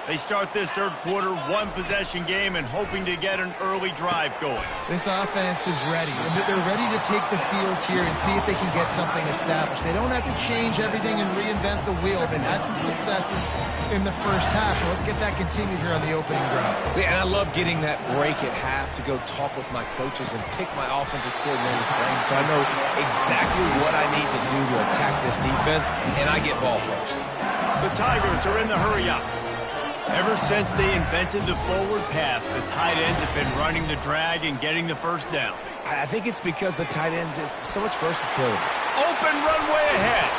They start this 3rd quarter one-possession game and hoping to get an early drive going. This offense is ready. They're ready to take the field here and see if they can get something established. They don't have to change everything and reinvent the wheel. They've had some successes in the first half, so let's get that continued here on the opening drive. Yeah, and I love getting that break at half to go talk with my coaches and pick my offensive coordinator's brain so I know exactly what I need to do to attack this defense, and I get ball first. The Tigers are in the hurry-up. Ever since they invented the forward pass, the tight ends have been running the drag and getting the first down. I think it's because the tight ends is so much versatility. Open runway ahead.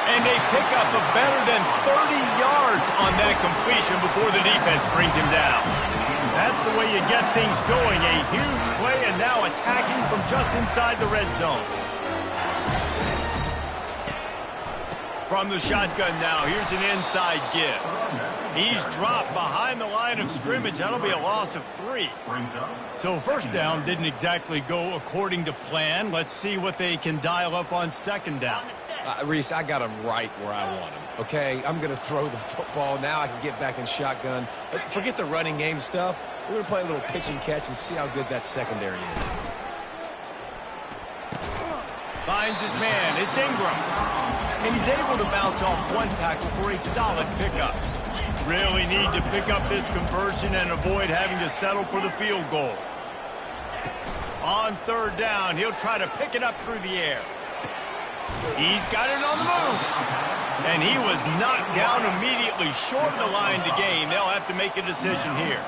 And they pick up a better than 30 yards on that completion before the defense brings him down. That's the way you get things going. A huge play, and now attacking from just inside the red zone. From the shotgun now, here's an inside give. He's dropped behind the line of scrimmage. That'll be a loss of 3. So 1st down didn't exactly go according to plan. Let's see what they can dial up on 2nd down. Reese, I got him right where I want him, okay? I'm going to throw the football. Now I can get back in shotgun. Forget the running game stuff. We're going to play a little pitch and catch and see how good that secondary is. Finds his man. It's Ingram. And he's able to bounce off one tackle for a solid pickup. Really need to pick up this conversion and avoid having to settle for the field goal. On 3rd down, he'll try to pick it up through the air. He's got it on the move. And he was knocked down immediately short of the line to gain. They'll have to make a decision here.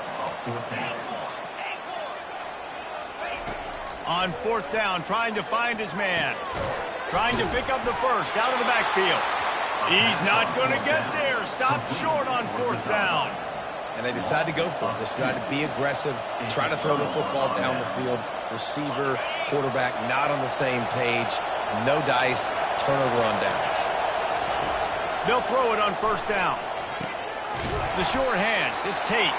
On fourth down, trying to find his man. Trying to pick up the first out of the backfield. He's not going to get there. Stopped short on fourth down. And they decide to go for it. They decide to be aggressive, try to throw the football down the field. Receiver, quarterback, not on the same page. No dice, turnover on downs. They'll throw it on first down. The short hands, it's Tate.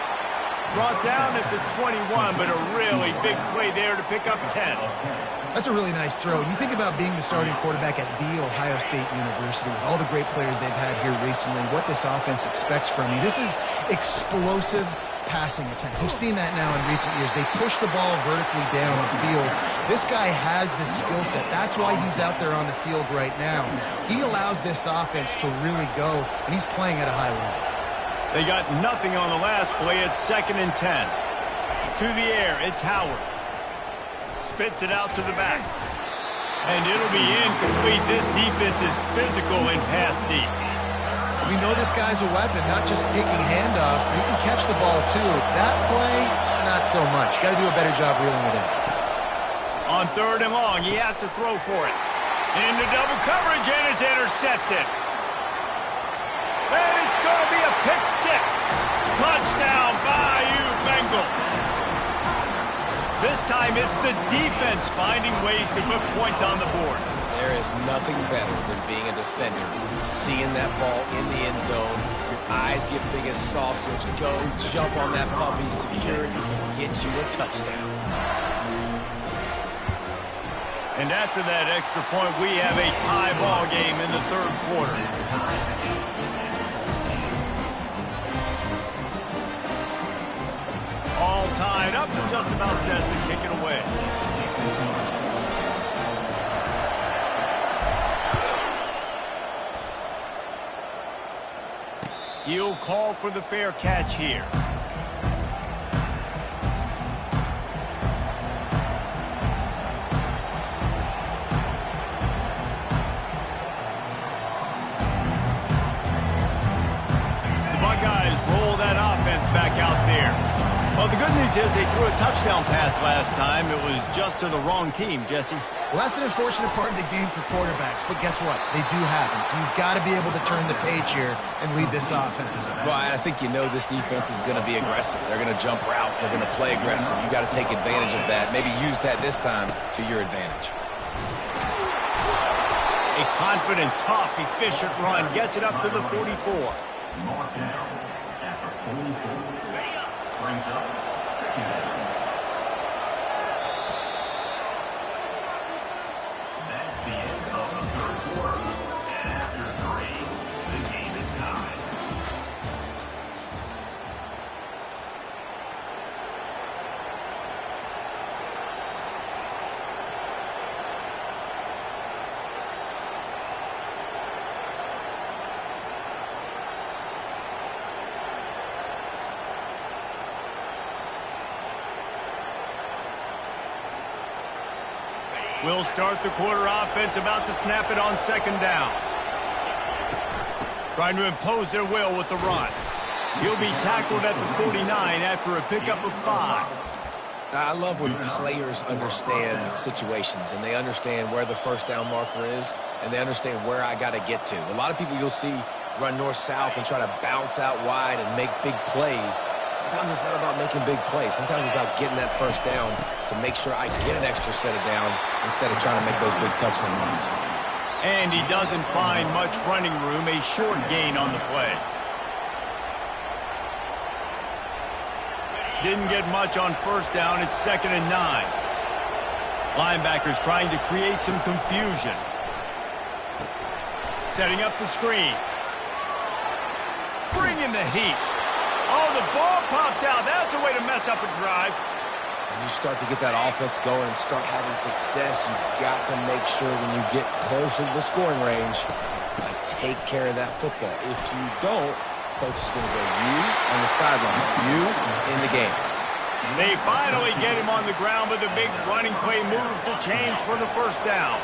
Brought down at the 21, but a really big play there to pick up 10. That's a really nice throw. You think about being the starting quarterback at The Ohio State University with all the great players they've had here recently, what this offense expects from you. This is explosive passing attack. We've seen that now in recent years. They push the ball vertically down the field. This guy has this skill set. That's why he's out there on the field right now. He allows this offense to really go, and he's playing at a high level. They got nothing on the last play. It's 2nd and 10. To the air, it's Howard. Spits it out to the back. And it'll be incomplete. This defense is physical and pass deep. We know this guy's a weapon, not just taking handoffs, but he can catch the ball too. That play, not so much. Got to do a better job reeling it in. On 3rd and long, he has to throw for it. Into double coverage, and it's intercepted. And it's going to be a pick six. Touchdown, Bayou Bengals. This time it's the defense finding ways to put points on the board. There is nothing better than being a defender. Seeing that ball in the end zone, your eyes get big as saucers. Go, jump on that puppy, secure it, get you a touchdown. And after that extra point, we have a tie ball game in the 3rd quarter. All tied up and just about set to kick it away. He'll call for the fair catch here. The Buckeyes roll that offense back out there. Well, the good news is they threw a touchdown pass last time. It was just to the wrong team, Jesse. Well, that's an unfortunate part of the game for quarterbacks, but guess what? They do happen, so you've got to be able to turn the page here and lead this offense. Well, I think you know this defense is going to be aggressive. They're going to jump routes. They're going to play aggressive. You've got to take advantage of that. Maybe use that this time to your advantage. A confident, tough, efficient run gets it up to the 44. Mark down after 44. Brings up 2nd down. That's the end of the 3rd quarter. And after 3, the game is tied. We'll start the quarter offense, about to snap it on 2nd down. Trying to impose their will with the run. He'll be tackled at the 49 after a pickup of 5. I love when players understand situations and they understand where the first down marker is and they understand where I got to get to. A lot of people you'll see run north-south and try to bounce out wide and make big plays. Sometimes it's not about making big plays. Sometimes it's about getting that first down to make sure I get an extra set of downs instead of trying to make those big touchdown runs. And he doesn't find much running room, a short gain on the play. Didn't get much on first down. It's 2nd and 9. Linebackers trying to create some confusion. Setting up the screen. Bringing the heat. Oh, the ball popped out. That's a way to mess up a drive. When you start to get that offense going and start having success, you've got to make sure when you get closer to the scoring range, take care of that football. If you don't, coach is going to go you on the sideline, you in the game. They finally get him on the ground, but the big running play moves the chains for the first down.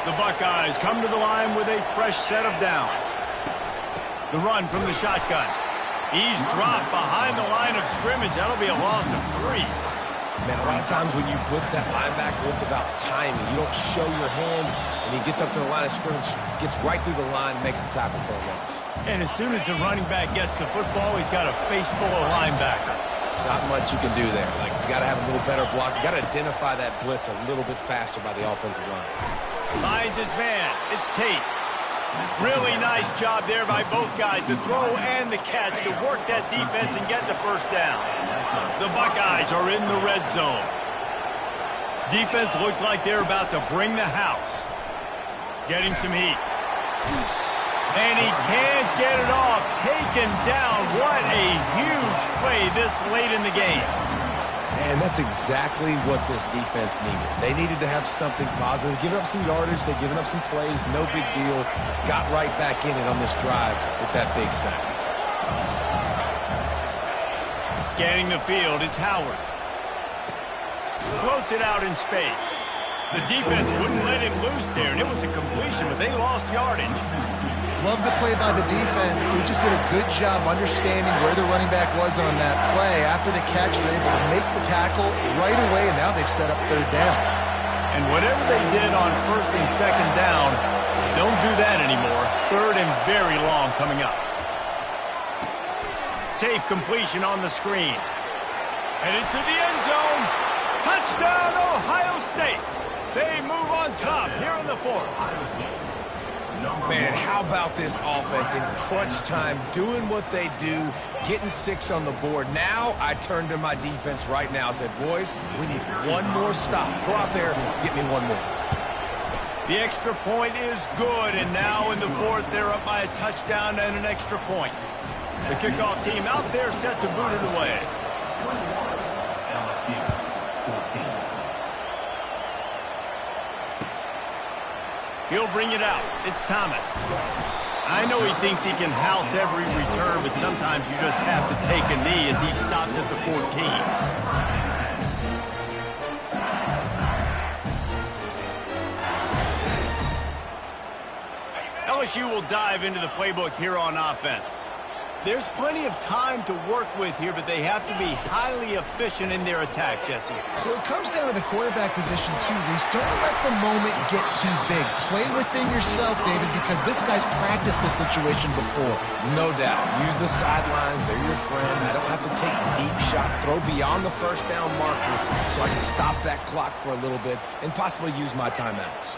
The Buckeyes come to the line with a fresh set of downs. The run from the shotgun. He's dropped behind the line of scrimmage. That'll be a loss of 3. Man, a lot of times when you blitz that linebacker, it's about timing. You don't show your hand, and he gets up to the line of scrimmage, gets right through the line, makes the tackle for a loss. And as soon as the running back gets the football, he's got a face full of linebacker. Not much you can do there. Like, you got to have a little better block. You got to identify that blitz a little bit faster by the offensive line. Finds his man. It's Tate. Really nice job there by both guys to throw and the catch to work that defense and get the first down. The Buckeyes are in the red zone. Defense looks like they're about to bring the house. Getting some heat. And he can't get it off. Taken down. What a huge play this late in the game. And that's exactly what this defense needed. They needed to have something positive. Giving up some yardage, they've given up some plays, no big deal. Got right back in it on this drive with that big sack. Scanning the field, it's Howard. Floats it out in space. The defense wouldn't let him loose there, and it was a completion, but they lost yardage. Love the play by the defense. They just did a good job understanding where the running back was on that play. After the catch, they're able to make the tackle right away, and now they've set up 3rd down. And whatever they did on 1st and 2nd down, don't do that anymore. 3rd and very long coming up. Safe completion on the screen. Headed to the end zone. Touchdown, Ohio State. They move on top here in the 4th. Man, how about this offense in crunch time, doing what they do, getting 6 on the board. Now I turn to my defense right now. I said, boys, we need one more stop. Go out there and get me one more. The extra point is good, and now in the 4th, they're up by a touchdown and an extra point. The kickoff team out there set to boot it away. He'll bring it out. It's Thomas. I know he thinks he can house every return, but sometimes you just have to take a knee as he stopped at the 14. LSU will dive into the playbook here on offense. There's plenty of time to work with here, but they have to be highly efficient in their attack, Jesse. So it comes down to the quarterback position too, Reese. Don't let the moment get too big. Play within yourself, David, because this guy's practiced this situation before. No doubt. Use the sidelines. They're your friend. I don't have to take deep shots. Throw beyond the 1st down marker so I can stop that clock for a little bit and possibly use my timeouts.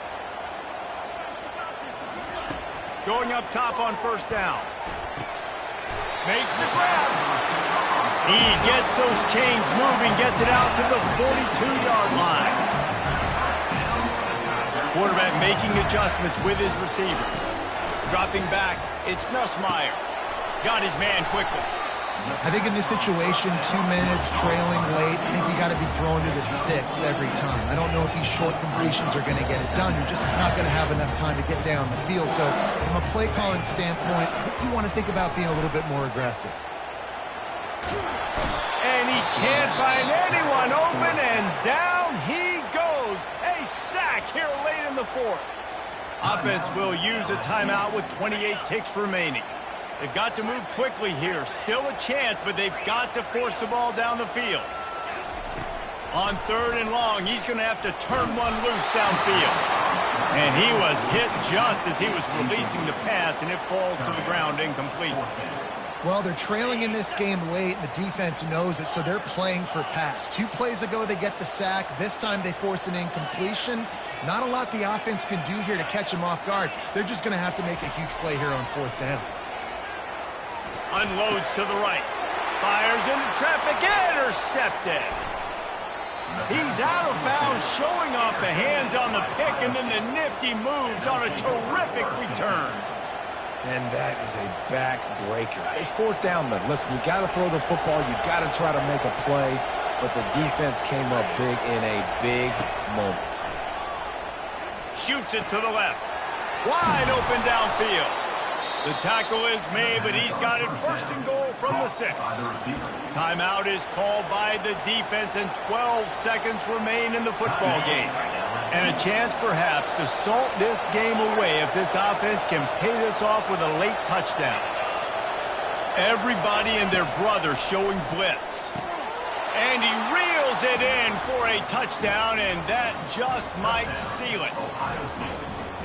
Going up top on 1st down. Makes the grab. He gets those chains moving, gets it out to the 42-yard line. Quarterback making adjustments with his receivers. Dropping back, it's Nussmeier. Got his man quickly. I think in this situation, 2 minutes, trailing late, I think you got to be thrown to the sticks every time. I don't know if these short completions are going to get it done. You're just not going to have enough time to get down the field. So from a play calling standpoint, I think you want to think about being a little bit more aggressive. And he can't find anyone open, and down he goes. A sack here late in the 4th. Offense will use a timeout with 28 ticks remaining. They've got to move quickly here. Still a chance, but they've got to force the ball down the field. On 3rd and long, he's going to have to turn one loose downfield. And he was hit just as he was releasing the pass, and it falls to the ground incomplete. Well, they're trailing in this game late, and the defense knows it, so they're playing for pass. 2 plays ago, they get the sack. This time, they force an incompletion. Not a lot the offense can do here to catch him off guard. They're just going to have to make a huge play here on 4th down. Unloads to the right. Fires into traffic. Intercepted. He's out of bounds, showing off the hands on the pick, and then the nifty moves on a terrific return. And that is a backbreaker. It's 4th down, though. Listen, you got to throw the football. You got to try to make a play. But the defense came up big in a big moment. Shoots it to the left. Wide open downfield. The tackle is made, but he's got it 1st and goal from the 6. Timeout is called by the defense, and 12 seconds remain in the football game. And a chance, perhaps, to salt this game away if this offense can pay this off with a late touchdown. Everybody and their brother showing blitz. And he reels it in for a touchdown, and that just might seal it.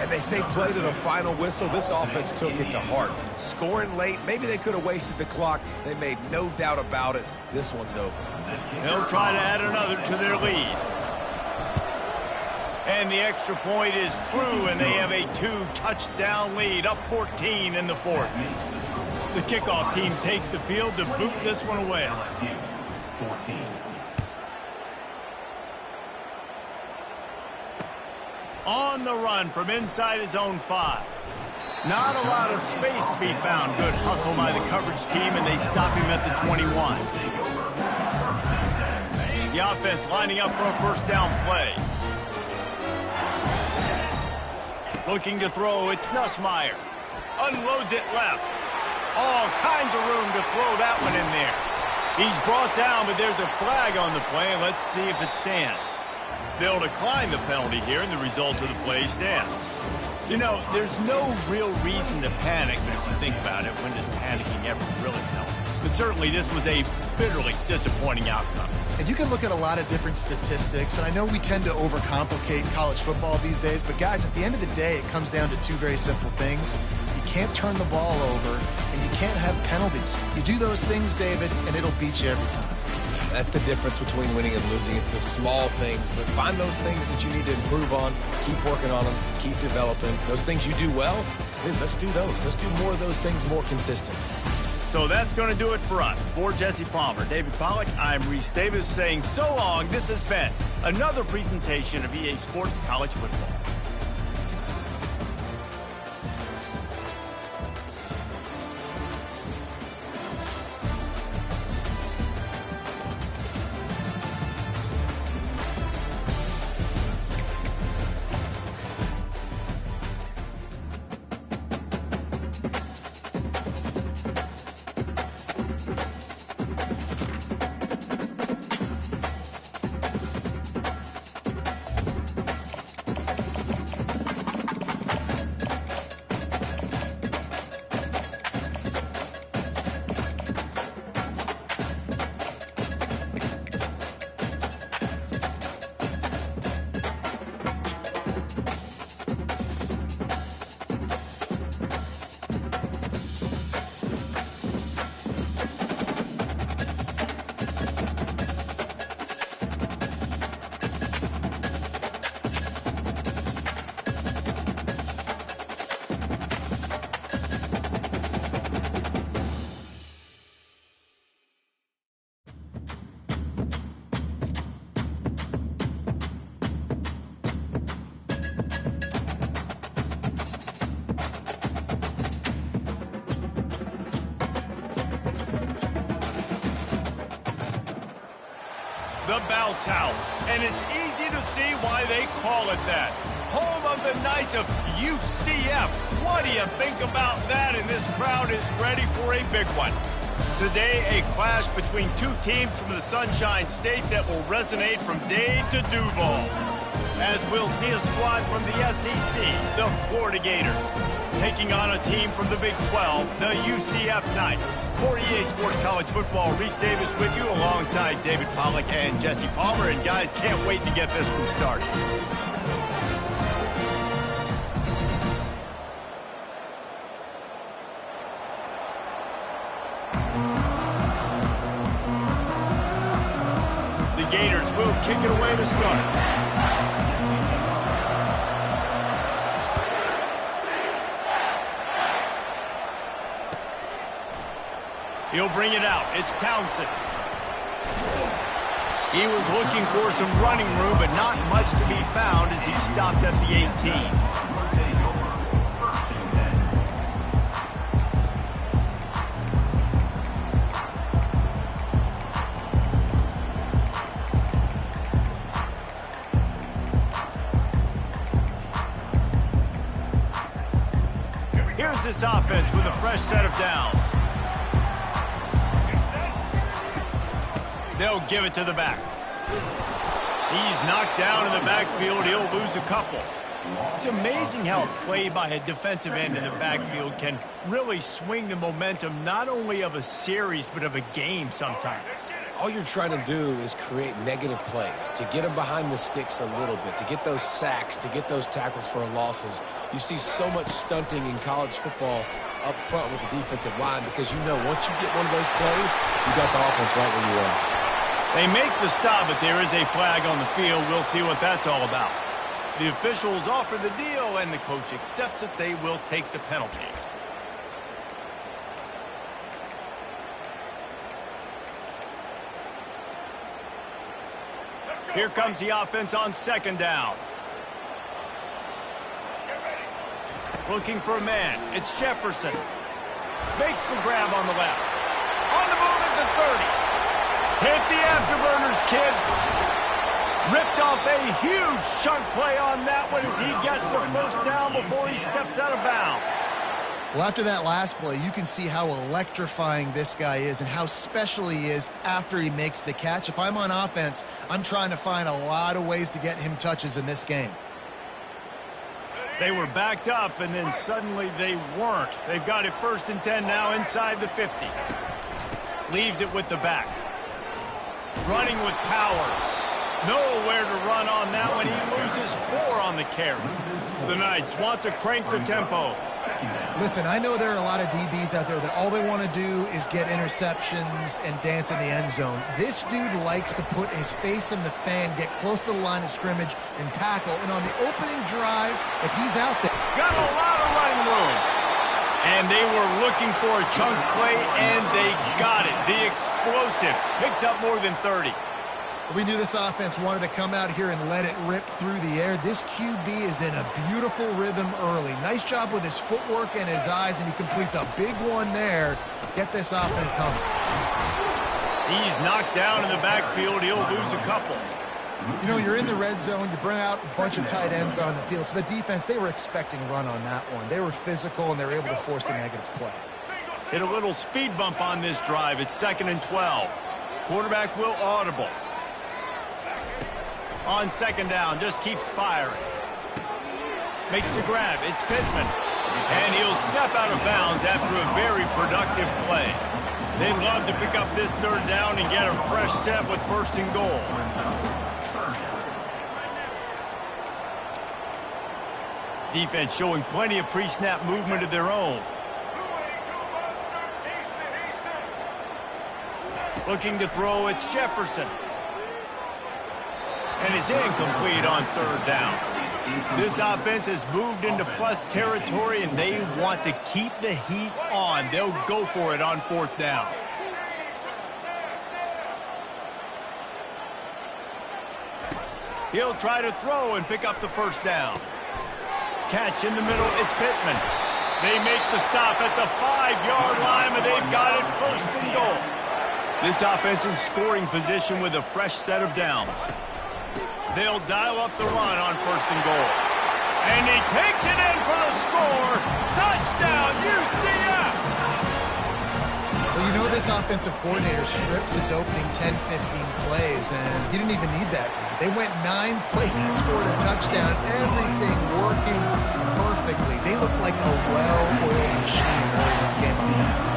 And they say play to the final whistle. This offense took it to heart. Scoring late, maybe they could have wasted the clock. They made no doubt about it. This one's over. They'll try to add another to their lead. And the extra point is true, and they have a 2-touchdown lead, up 14 in the fourth. The kickoff team takes the field to boot this one away. LSU 14. On the run from inside his own 5. Not a lot of space to be found. Good hustle by the coverage team, and they stop him at the 21. The offense lining up for a first down play. Looking to throw, it's Nussmeier. Unloads it left. All kinds of room to throw that one in there. He's brought down, but there's a flag on the play. Let's see if it stands. They'll decline the penalty here, and the result of the play stands. You know, there's no real reason to panic, but if you think about it, when does panicking ever really help? But certainly this was a bitterly disappointing outcome. And you can look at a lot of different statistics, and I know we tend to overcomplicate college football these days, but guys, at the end of the day, it comes down to two very simple things. You can't turn the ball over, and you can't have penalties. You do those things, David, and it'll beat you every time. That's the difference between winning and losing. It's the small things, but find those things that you need to improve on. Keep working on them. Keep developing. Those things you do well, then let's do those. Let's do more of those things more consistent. So that's going to do it for us. For Jesse Palmer, David Pollack, I'm Reese Davis saying so long. This has been another presentation of EA Sports College Football. The Bounce House, and it's easy to see why they call it that. Home of the Knights of UCF. What do you think about that? And this crowd is ready for a big one. Today, a clash between two teams from the Sunshine State that will resonate from Dade to Duval. As we'll see a squad from the SEC, the Florida Gators, taking on a team from the Big 12, the UCF Knights. For EA Sports College Football, Reese Davis with you alongside David Pollack and Jesse Palmer. And guys, can't wait to get this one started. The Gators will kick it away to start. He'll bring it out. It's Townsend. He was looking for some running room, but not much to be found as he stopped at the 18. Here's this offense with a fresh set of downs. They'll give it to the back. He's knocked down in the backfield. He'll lose a couple. It's amazing how a play by a defensive end in the backfield can really swing the momentum not only of a series but of a game sometimes. All you're trying to do is create negative plays, to get them behind the sticks a little bit, to get those sacks, to get those tackles for losses. You see so much stunting in college football up front with the defensive line because you know once you get one of those plays, you got the offense right where you are. They make the stop, but there is a flag on the field. We'll see what that's all about. The officials offer the deal, and the coach accepts it. They will take the penalty. Here comes the offense on second down. Looking for a man. It's Jefferson. Makes the grab on the left. On the move at the 30. Hit the afterburners, kid. Ripped off a huge chunk play on that one as he gets the first down before he steps out of bounds. Well, after that last play, you can see how electrifying this guy is and how special he is after he makes the catch. If I'm on offense, I'm trying to find a lot of ways to get him touches in this game. They were backed up, and then suddenly they weren't. They've got it 1st and 10 now inside the 50. Leaves it with the back. Running with power. Nowhere to run on that one. He loses 4 on the carry. The Knights want to crank the tempo. Listen, I know there are a lot of DBs out there that all they want to do is get interceptions and dance in the end zone. This dude likes to put his face in the fan, get close to the line of scrimmage, and tackle. And on the opening drive, if he's out there... Got a lot of running room. And they were looking for a chunk play, and they got it. The explosive picks up more than 30. We knew this offense wanted to come out here and let it rip through the air. This QB is in a beautiful rhythm early. Nice job with his footwork and his eyes, and he completes a big one there. Get this offense humming. He's knocked down in the backfield. He'll lose a couple. You know, you're in the red zone. You bring out a bunch of tight ends on the field. So the defense, they were expecting run on that one. They were physical, and they were able to force the negative play. Hit a little speed bump on this drive. It's 2nd and 12. Quarterback will audible. On 2nd down, just keeps firing. Makes the grab. It's Pittman. And he'll step out of bounds after a very productive play. They'd love to pick up this 3rd down and get a fresh set with 1st and goal. Defense showing plenty of pre-snap movement of their own. Looking to throw, it's Jefferson. And it's incomplete on 3rd down. This offense has moved into plus territory, and they want to keep the heat on. They'll go for it on 4th down. He'll try to throw and pick up the 1st down. Catch in the middle, it's Pittman. They make the stop at the 5-yard line, but they've got it 1st and goal. This offense in scoring position with a fresh set of downs. They'll dial up the run on 1st and goal. And he takes it in for the score. Touchdown, UCF! Well, you know this offensive coordinator strips his opening 10, 15 plays, and he didn't even need that. They went 9 plays and scored a touchdown. Everything working perfectly. They look like a well-oiled machine early in this game on Wednesday.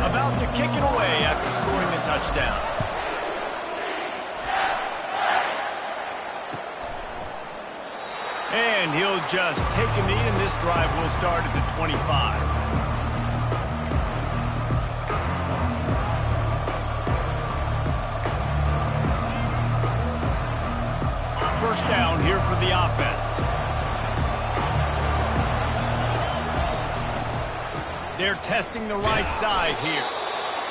About to kick it away after scoring the touchdown. And he'll just take a knee, and this drive will start at the 25. First down here for the offense. They're testing the right side here.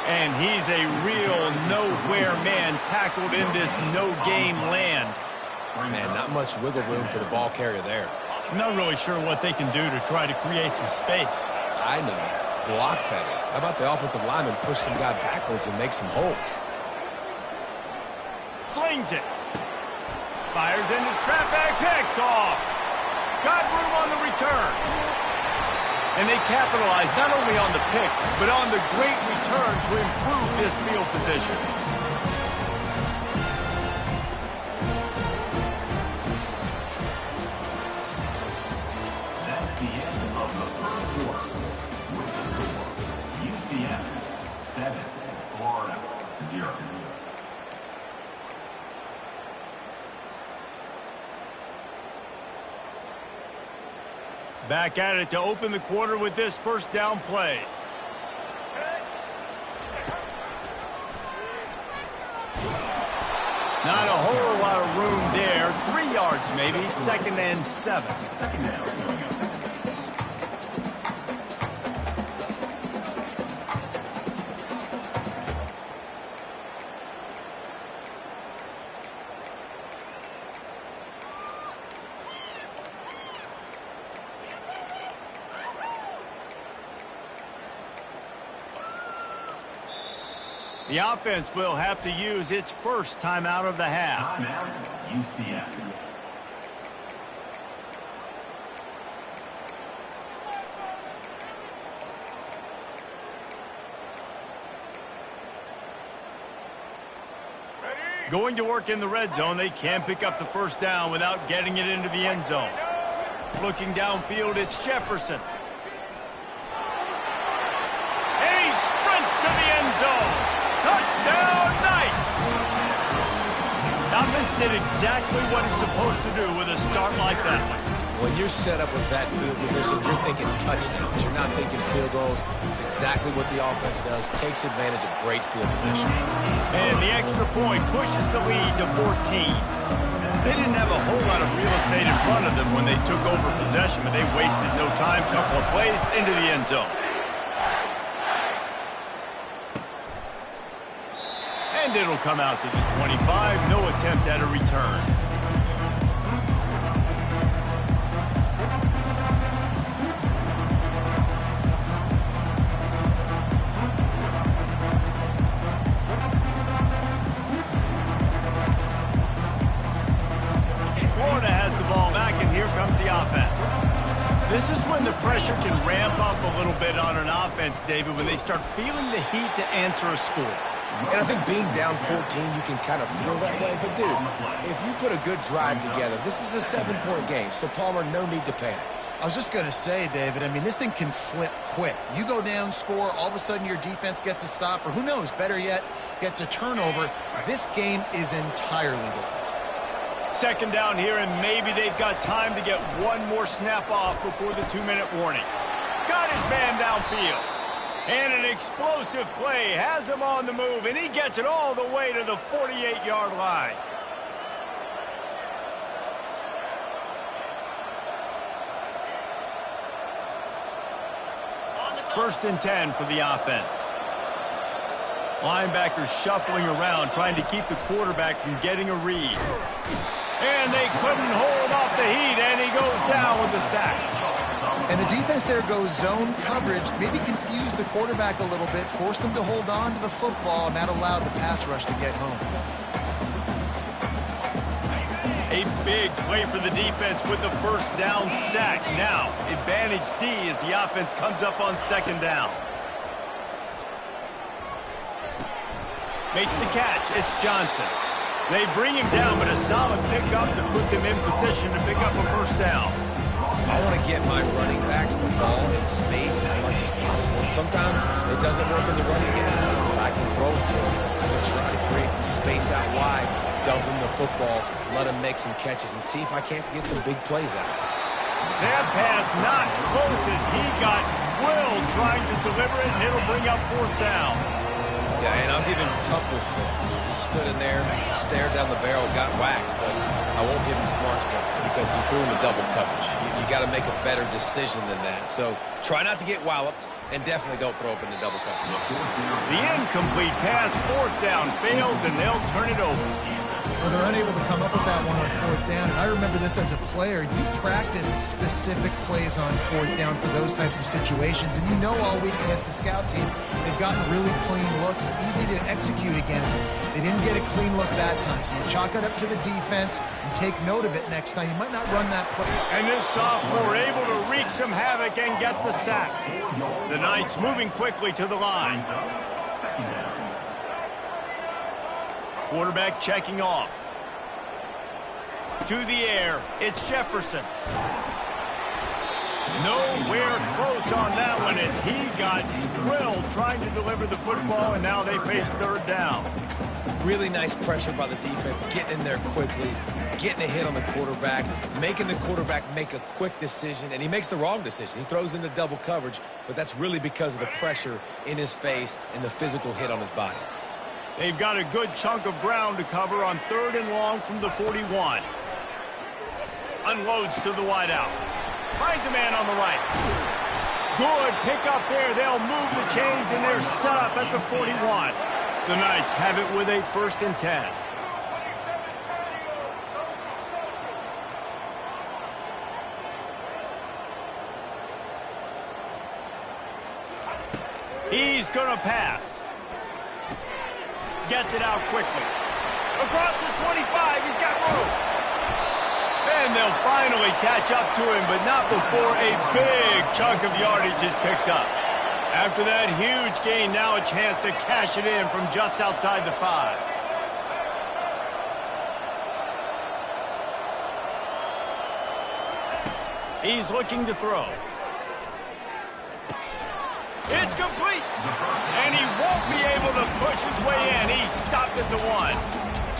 And he's a real nowhere man tackled in this no-gain land. Man, not much wiggle room for the ball carrier there. I'm not really sure what they can do to try to create some space. I know. Block better. How about the offensive lineman push some guy backwards and make some holes? Slings it. Fires into traffic. Picked off. Got room on the return. And they capitalize not only on the pick, but on the great return to improve this field position. end of the third quarter. With the score, UCF 7, Florida 0. Back at it to open the quarter with this first down play. Not a whole lot of room there. 3 yards maybe. 2nd and 7. Second down. The offense will have to use its first timeout of the half. Timeout, UCF. Going to work in the red zone, they can't pick up the first down without getting it into the end zone. Looking downfield, it's Jefferson. And he sprints to the end zone. Touchdown, Knights! The offense did exactly what it's supposed to do with a start like that one. When you're set up with that field position, you're thinking touchdowns. You're not thinking field goals. It's exactly what the offense does. Takes advantage of great field position. And the extra point pushes the lead to 14. They didn't have a whole lot of real estate in front of them when they took over possession, but they wasted no time. Couple of plays into the end zone. And it'll come out to the 25. No attempt at a return. Florida has the ball back, and here comes the offense. This is when the pressure can ramp up a little bit on an offense, David, when they start feeling the heat to answer a score. And I think being down 14, you can kind of feel that way. But, dude, if you put a good drive together, this is a 7-point game. So, Palmer, no need to panic. I was just going to say, David, I mean, this thing can flip quick. You go down, score, all of a sudden your defense gets a stop, or who knows, better yet, gets a turnover. This game is entirely different. 2nd down here, and maybe they've got time to get one more snap off before the 2-minute warning. Got his man downfield. And an explosive play has him on the move, and he gets it all the way to the 48-yard line. First and 10 for the offense. Linebackers shuffling around, trying to keep the quarterback from getting a read. And they couldn't hold off the heat, and he goes down with the sack. And the defense there goes zone coverage, maybe confused the quarterback a little bit, forced him to hold on to the football, and that allowed the pass rush to get home. A big play for the defense with the first down sack. Now, advantage D as the offense comes up on 2nd down. Makes the catch. It's Johnson. They bring him down, but a solid pickup to put them in position to pick up a first down. I want to get my running backs the ball in space as much as possible. And sometimes it doesn't work in the running game, but I can throw it to him. I can try to create some space out wide, dump him the football, let him make some catches, and see if I can't get some big plays out of it. That pass not close as he got drilled trying to deliver it, and it'll bring up 4th down. Yeah, and I'll give him toughness points. He stood in there, stared down the barrel, got whacked, but I won't give him smarts points because he threw in the double coverage. You got to make a better decision than that. So try not to get walloped, and definitely don't throw up in the double coverage. The incomplete pass, 4th down, fails, and they'll turn it over. Well, they're unable to come up with that one on 4th down. And I remember this as a player. You practice specific plays on 4th down for those types of situations. And you know all week against the scout team, they've gotten really clean looks, easy to execute against. They didn't get a clean look that time. So you chalk it up to the defense and take note of it next time. You might not run that play. And this sophomore able to wreak some havoc and get the sack. The Knights moving quickly to the line. Second down. Quarterback checking off. To the air, it's Jefferson. Nowhere close on that one as he got drilled trying to deliver the football, and now they face third down. Really nice pressure by the defense, getting in there quickly, getting a hit on the quarterback, making the quarterback make a quick decision, and he makes the wrong decision. He throws into double coverage, but that's really because of the pressure in his face and the physical hit on his body. They've got a good chunk of ground to cover on 3rd and long from the 41. Unloads to the wideout. Finds a man on the right. Good pick up there. They'll move the chains, and they're set up at the 41. The Knights have it with a 1st and 10. He's going to pass. Gets it out quickly. Across the 25, he's got room. And they'll finally catch up to him, but not before a big chunk of yardage is picked up. After that huge gain, now a chance to cash it in from just outside the 5. He's looking to throw. It's complete. And he won't be able to push his way in. He stopped at the 1.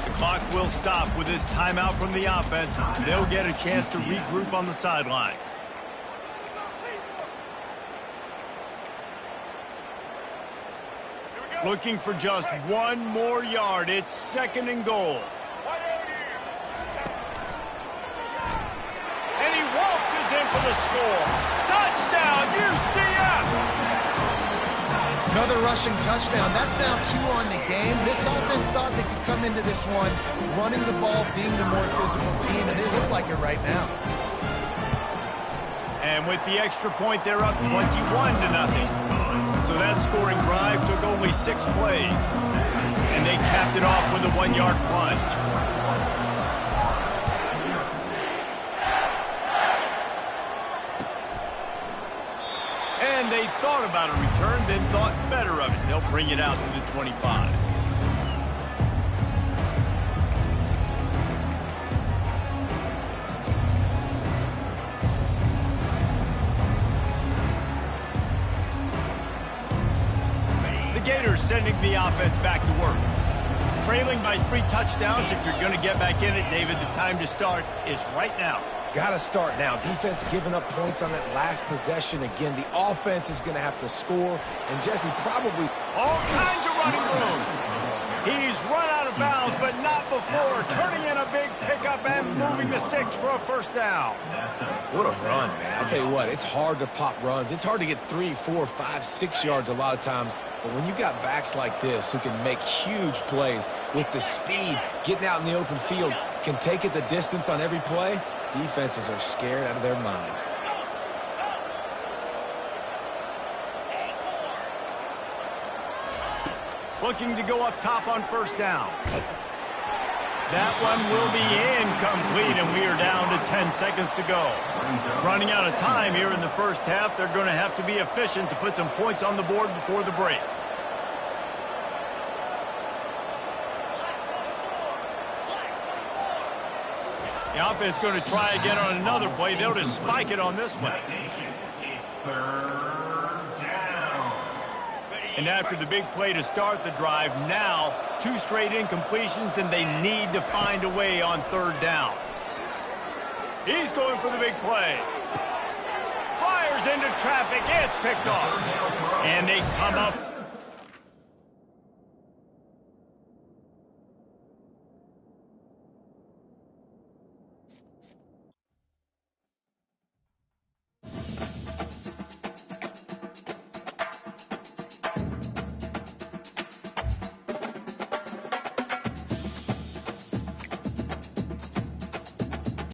The clock will stop with this timeout from the offense. They'll get a chance to regroup on the sideline. Looking for just 1 more yard. It's 2nd and goal. And he waltzes in for the score. Touchdown, UCF! Another rushing touchdown. That's now 2 on the game. This offense thought they could come into this one running the ball, being the more physical team, and they look like it right now. And with the extra point, they're up 21-0. So that scoring drive took only 6 plays. And they capped it off with a 1-yard plunge. And they thought about a return, then thought better of it. They'll bring it out to the 25. Gators sending the offense back to work. Trailing by 3 touchdowns. If you're going to get back in it, David, the time to start is right now. Got to start now. Defense giving up points on that last possession. Again, the offense is going to have to score. And Jesse, probably all kinds of running room. He's run out of bounds, but not before turning in a big pickup and moving the sticks for a 1st down. What a run, man. I'll tell you what, it's hard to pop runs. It's hard to get 3, 4, 5, 6 yards a lot of times. But when you got backs like this who can make huge plays with the speed, getting out in the open field, can take it the distance on every play, defenses are scared out of their mind. Looking to go up top on 1st down. That one will be incomplete, and we are down to 10 seconds to go. Running out of time here in the 1st half. They're going to have to be efficient to put some points on the board before the break. The offense is going to try again on another play. They'll just spike it on this one. It's 3rd down. And after the big play to start the drive, now 2 straight incompletions, and they need to find a way on 3rd down. He's going for the big play. Fires into traffic. It's picked off. And they come up